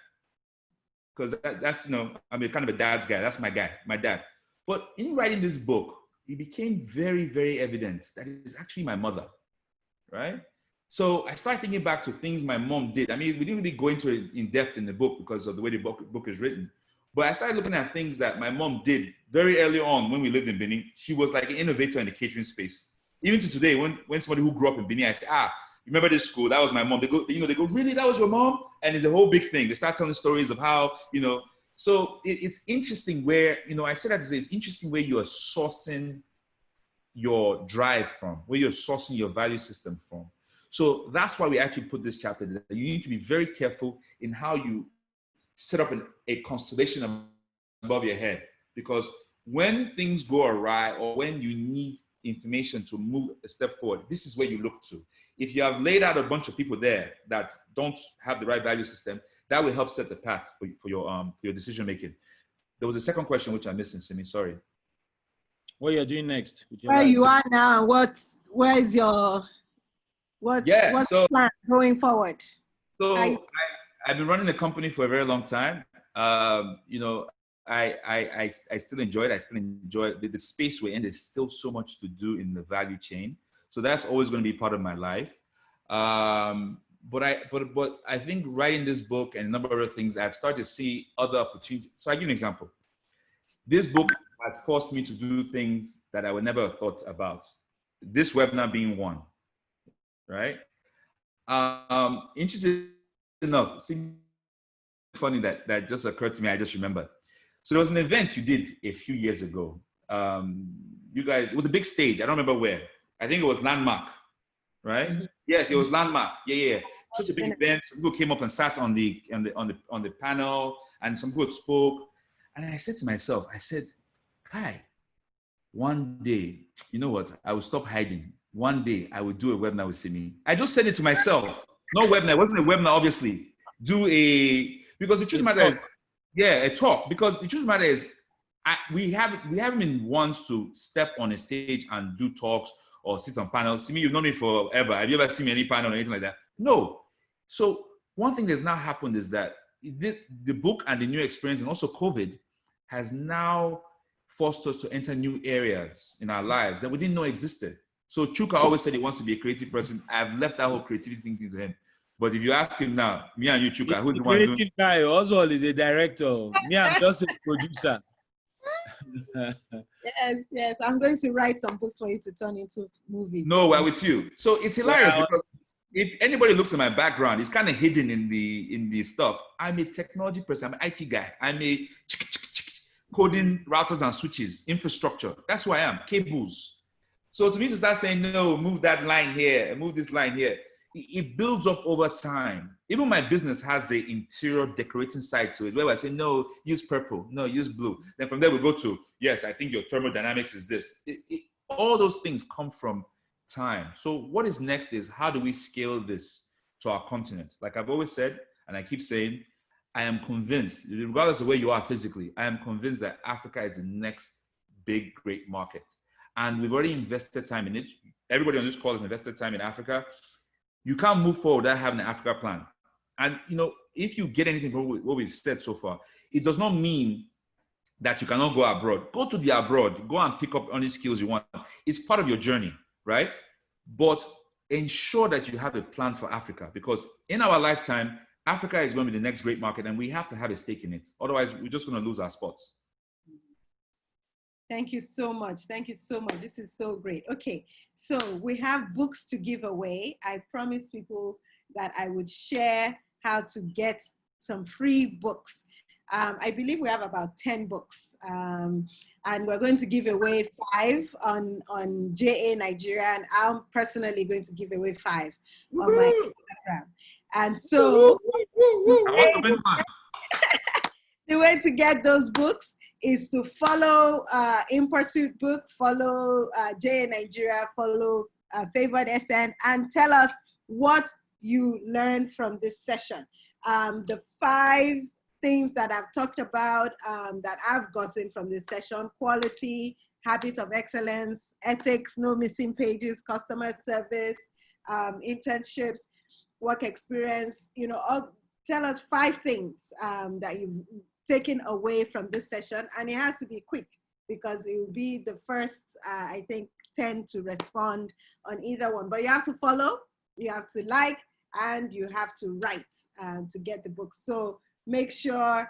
Because that's, I'm kind of a dad's guy. That's my guy, my dad. But in writing this book, it became very, very evident that it's actually my mother, right? So I started thinking back to things my mom did. I mean, we didn't really go into it in depth in the book because of the way the book is written. But I started looking at things that my mom did very early on when we lived in Benin. She was like an innovator in the catering space. Even to today, when somebody who grew up in Benin, I say, you remember this school? That was my mom. They go, really? That was your mom? And it's a whole big thing. They start telling stories of how, So it's interesting where, I say that to say, it's interesting where you are sourcing your drive from, where you're sourcing your value system from. So that's why we actually put this chapter there. You need to be very careful in how you set up a constellation above your head, because when things go awry or when you need information to move a step forward, this is where you look to. If you have laid out a bunch of people there that don't have the right value system, that will help set the path for your decision making. There was a second question which I missed in Simi. Sorry. What you're doing next? Where you are now? Where's your plan going forward? So I've been running the company for a very long time. I still enjoy it. I still enjoy it. The space we're in, there's still so much to do in the value chain. So that's always going to be part of my life. But I think writing this book and a number of other things, I've started to see other opportunities. So I give you an example. This book has forced me to do things that I would never have thought about. This webinar being one, right? Interesting enough, funny that just occurred to me, I just remembered. So there was an event you did a few years ago. You guys, it was a big stage. I don't remember where. I think it was Landmark, right? Mm-hmm. Yes, it was Landmark. Yeah. Such a big event. Some people came up and sat on the panel, and some people spoke. And I said to myself, Kai, one day, you know what? I will stop hiding. One day I will do a webinar with Simi. I just said it to myself. No webinar. It wasn't a webinar, obviously. Because the truth of the matter is, Yeah, a talk. Because the truth of the matter is, we haven't been ones to step on a stage and do talks or sit on panels. Simi, you've known me forever. Have you ever seen me any panel or anything like that? No. So one thing that's now happened is that the book and the new experience and also COVID has now forced us to enter new areas in our lives that we didn't know existed. So Chuka always said he wants to be a creative person. I've left that whole creativity thing to him. But if you ask him now, me and you, Chuka, who's the one doing? Creative guy. Oswald is a director. Me, I'm just a producer. Yes. I'm going to write some books for you to turn into movies. No, we're with you. So it's hilarious because if anybody looks at my background, it's kind of hidden in the stuff. I'm a technology person. I'm an IT guy. I'm a coding routers and switches, infrastructure. That's who I am. Cables. So to me to start saying, no, move that line here, move this line here, it builds up over time. Even my business has the interior decorating side to it, where I say, no, use purple, no, use blue. Then from there we go to, yes, I think your thermodynamics is this. All those things come from time. So what is next is, how do we scale this to our continent? Like I've always said, and I keep saying, I am convinced, regardless of where you are physically, I am convinced that Africa is the next big, great market. And we've already invested time in it. Everybody on this call has invested time in Africa. You can't move forward without having an Africa plan. And, if you get anything from what we've said so far, it does not mean that you cannot go abroad. Go to the abroad. Go and pick up any skills you want. It's part of your journey, right? But ensure that you have a plan for Africa, because in our lifetime, Africa is going to be the next great market, and we have to have a stake in it. Otherwise, we're just going to lose our spots. Thank you so much. Thank you so much. This is so great. Okay, so we have books to give away. I promised people that I would share how to get some free books. I believe we have about 10 books, and we're going to give away 5 on JA Nigeria, and I'm personally going to give away 5 on my Instagram. And so the way to get those books is to follow In Pursuit Book, follow JA Nigeria, follow Favored SN, and tell us what you learned from this session. The 5 things that I've talked about that I've gotten from this session: quality, habit of excellence, ethics, no missing pages, customer service, internships, work experience. Tell us 5 things that you've taken away from this session, and it has to be quick because it will be the first, I think, 10 to respond on either one. But you have to follow, you have to like, and you have to write to get the book. So make sure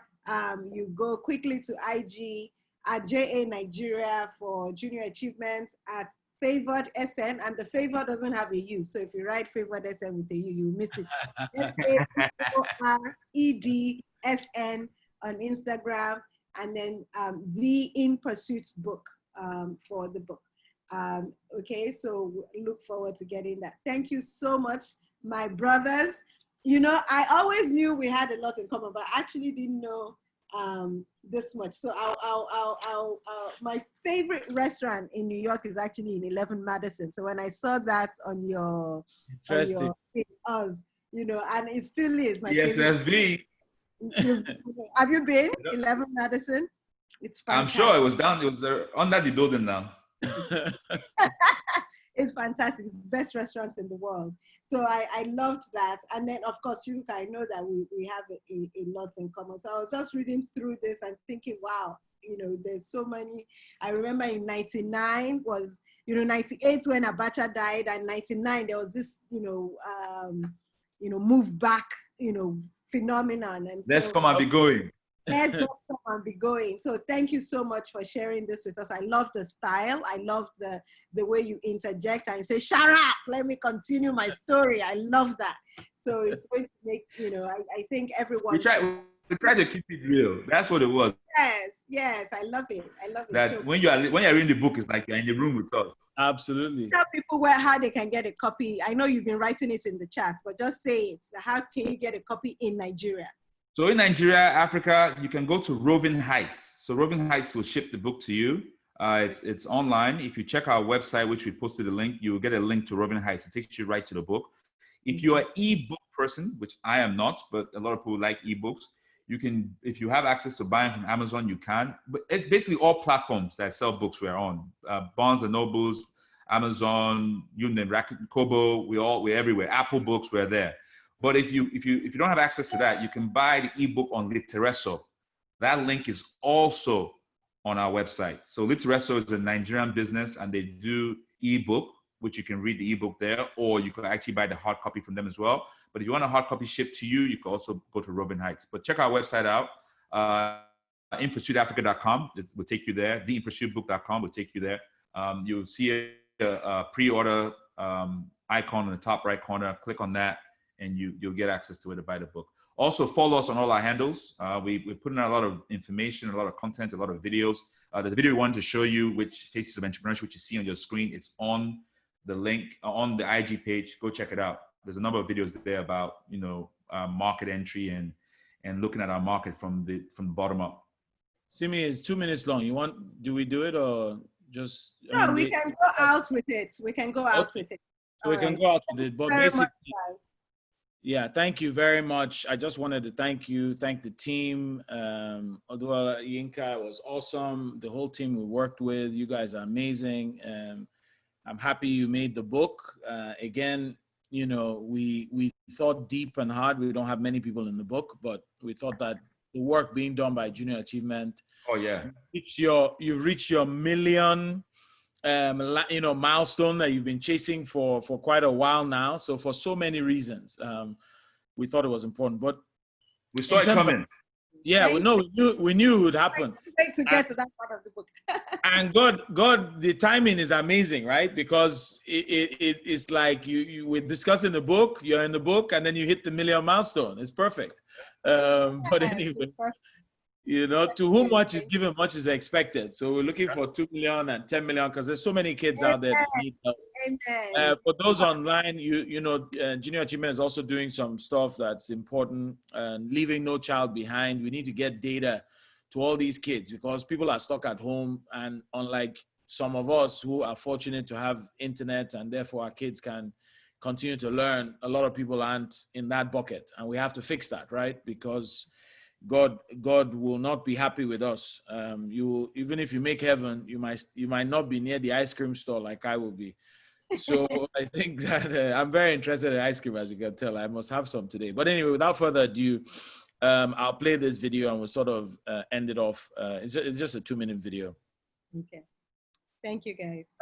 you go quickly to IG at JA Nigeria for junior achievement, at Favored SN, and the favor doesn't have a U. So if you write Favored SN with a U, you miss it. FAVOREDSN on Instagram, and then the In Pursuit book for the book. Okay, so look forward to getting that. Thank you so much, my brothers. I always knew we had a lot in common, but I actually didn't know this much. So my favorite restaurant in New York is actually in 11 Madison. So when I saw that on your and it still is my favorite. Have you been 11 Madison? It's fantastic. I'm sure it was under the building now. It's fantastic. It's the best restaurant in the world. So I loved that. And then, of course, Chukuka, I know that we have a lot in common. So I was just reading through this and thinking, wow, there's so many. I remember in 99 was, 98 when Abacha died, and 99 there was this, move back, phenomenon. And let's come and be going. Let's just come and be going. So thank you so much for sharing this with us. I love the style. I love the way you interject and say, shut up, let me continue my story. I love that. So it's going to make, I think everyone... We try to keep it real. That's what it was. Yes, I love it. That so, when you're reading the book, it's like you're in the room with us. Absolutely. Tell people how they can get a copy. I know you've been writing it in the chat, but just say it. How can you get a copy in Nigeria? So in Nigeria, Africa, you can go to Roving Heights. So Roving Heights will ship the book to you. It's online. If you check our website, which we posted a link, you will get a link to Roving Heights. It takes you right to the book. If you're an ebook person, which I am not, but a lot of people like ebooks, You can, if you have access to buying from Amazon, you can. But it's basically all platforms that sell books we're on. Barnes and Nobles, Amazon, you name it, Kobo, we're everywhere. Apple Books, we're there. But if you don't have access to that, you can buy the ebook on Literesso. That link is also on our website. So Literesso is a Nigerian business, and they do ebook, which you can read the ebook there, or you can actually buy the hard copy from them as well. But if you want a hard copy shipped to you, you can also go to Robin Heights. But check our website out. InPursuitAfrica.com will take you there. TheInPursuitBook.com will take you there. You'll see a pre-order icon in the top right corner. Click on that, and you'll get access to it to buy the book. Also, follow us on all our handles. We're putting out a lot of information, a lot of content, a lot of videos. There's a video we wanted to show you, which Faces of Entrepreneurship, which you see on your screen. It's on the link on the IG page. Go check it out. There's a number of videos there about, market entry and looking at our market from the bottom up. Simi, is 2 minutes long. Do we do it or just? No, we can go out with it. We can go out with it. So we can go out with it. But basically, yeah, thank you very much. I just wanted to thank the team. Oduala Yinka was awesome. The whole team we worked with, you guys are amazing. I'm happy you made the book. Again, we thought deep and hard. We don't have many people in the book, but we thought that the work being done by Junior Achievement. Oh yeah. You've reached your million, milestone that you've been chasing for quite a while now. So for so many reasons, we thought it was important. But we saw it coming. Yeah, we knew it would happen. Wait to get to that part of the book. And God, the timing is amazing, right? Because it's like we're discussing the book, you're in the book, and then you hit the million milestone. It's perfect. But anyway, to whom much is given, much is expected. So we're looking for 2 million and 10 million because there's so many kids out there that need help. For those online, Junior Achievement is also doing some stuff that's important and leaving no child behind. We need to get data to all these kids because people are stuck at home, and unlike some of us who are fortunate to have internet and therefore our kids can continue to learn, a lot of people aren't in that bucket, and we have to fix that, right? Because God will not be happy with us. Even if you make heaven, you might not be near the ice cream store like I will be. So I think that I'm very interested in ice cream, as you can tell. I must have some today. But anyway, without further ado, I'll play this video and we'll sort of end it off. It's just a 2-minute video. Okay. Thank you, guys.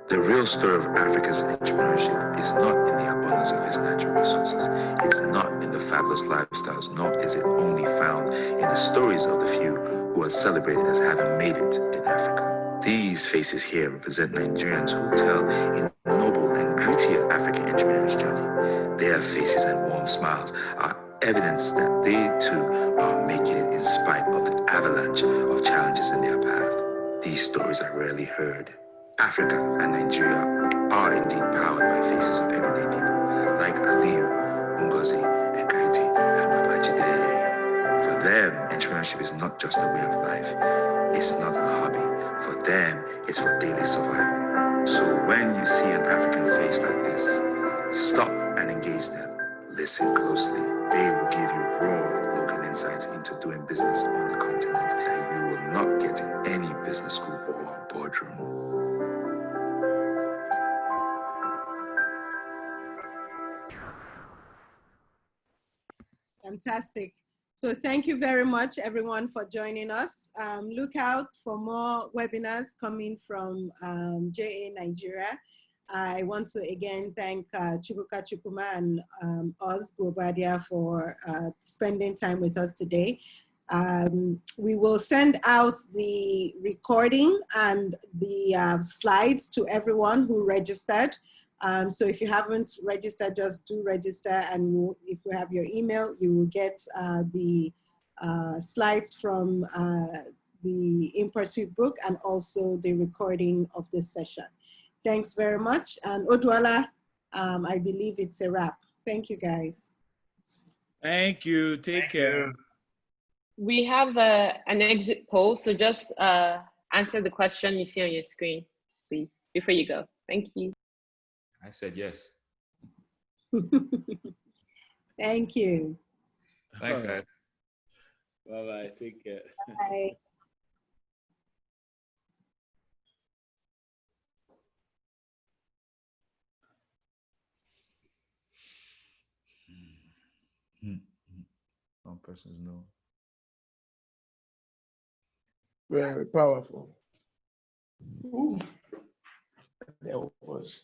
The real story of Africa's entrepreneurship is not in the abundance of its natural resources. It's not in the fabulous lifestyles, nor is it only found in the stories of the few who are celebrated as having made it in Africa. These faces here represent Nigerians who tell a noble and grittier African entrepreneur's journey. Their faces and warm smiles are evidence that they too are making it in spite of the avalanche of challenges in their path. These stories are rarely heard. Africa and Nigeria are indeed powered by faces of everyday people, like Aliyu, Ngozi, Ekaiti, and Babajide. For them, entrepreneurship is not just a way of life. It's not a hobby. For them, it's for daily survival. So when you see an African face like this, stop and engage them. Listen closely. They will give you raw local insights into doing business on the continent that you will not get in any business school or boardroom. Fantastic. So thank you very much, everyone, for joining us. Look out for more webinars coming from JA Nigeria. I want to again thank Chukuka Chukuma and Oz Gobadia for spending time with us today. We will send out the recording and the slides to everyone who registered. So if you haven't registered, just do register, and if you have your email, you will get the slides from the In Pursuit book and also the recording of this session. Thanks very much. And Oduala, I believe it's a wrap. Thank you, guys. Thank you. Take care. We have an exit poll, so just answer the question you see on your screen, please, before you go. Thank you. I said yes. Thank you. Thanks, All right. guys. Bye-bye. Take care. Bye. One person's no. Very powerful. Ooh, that was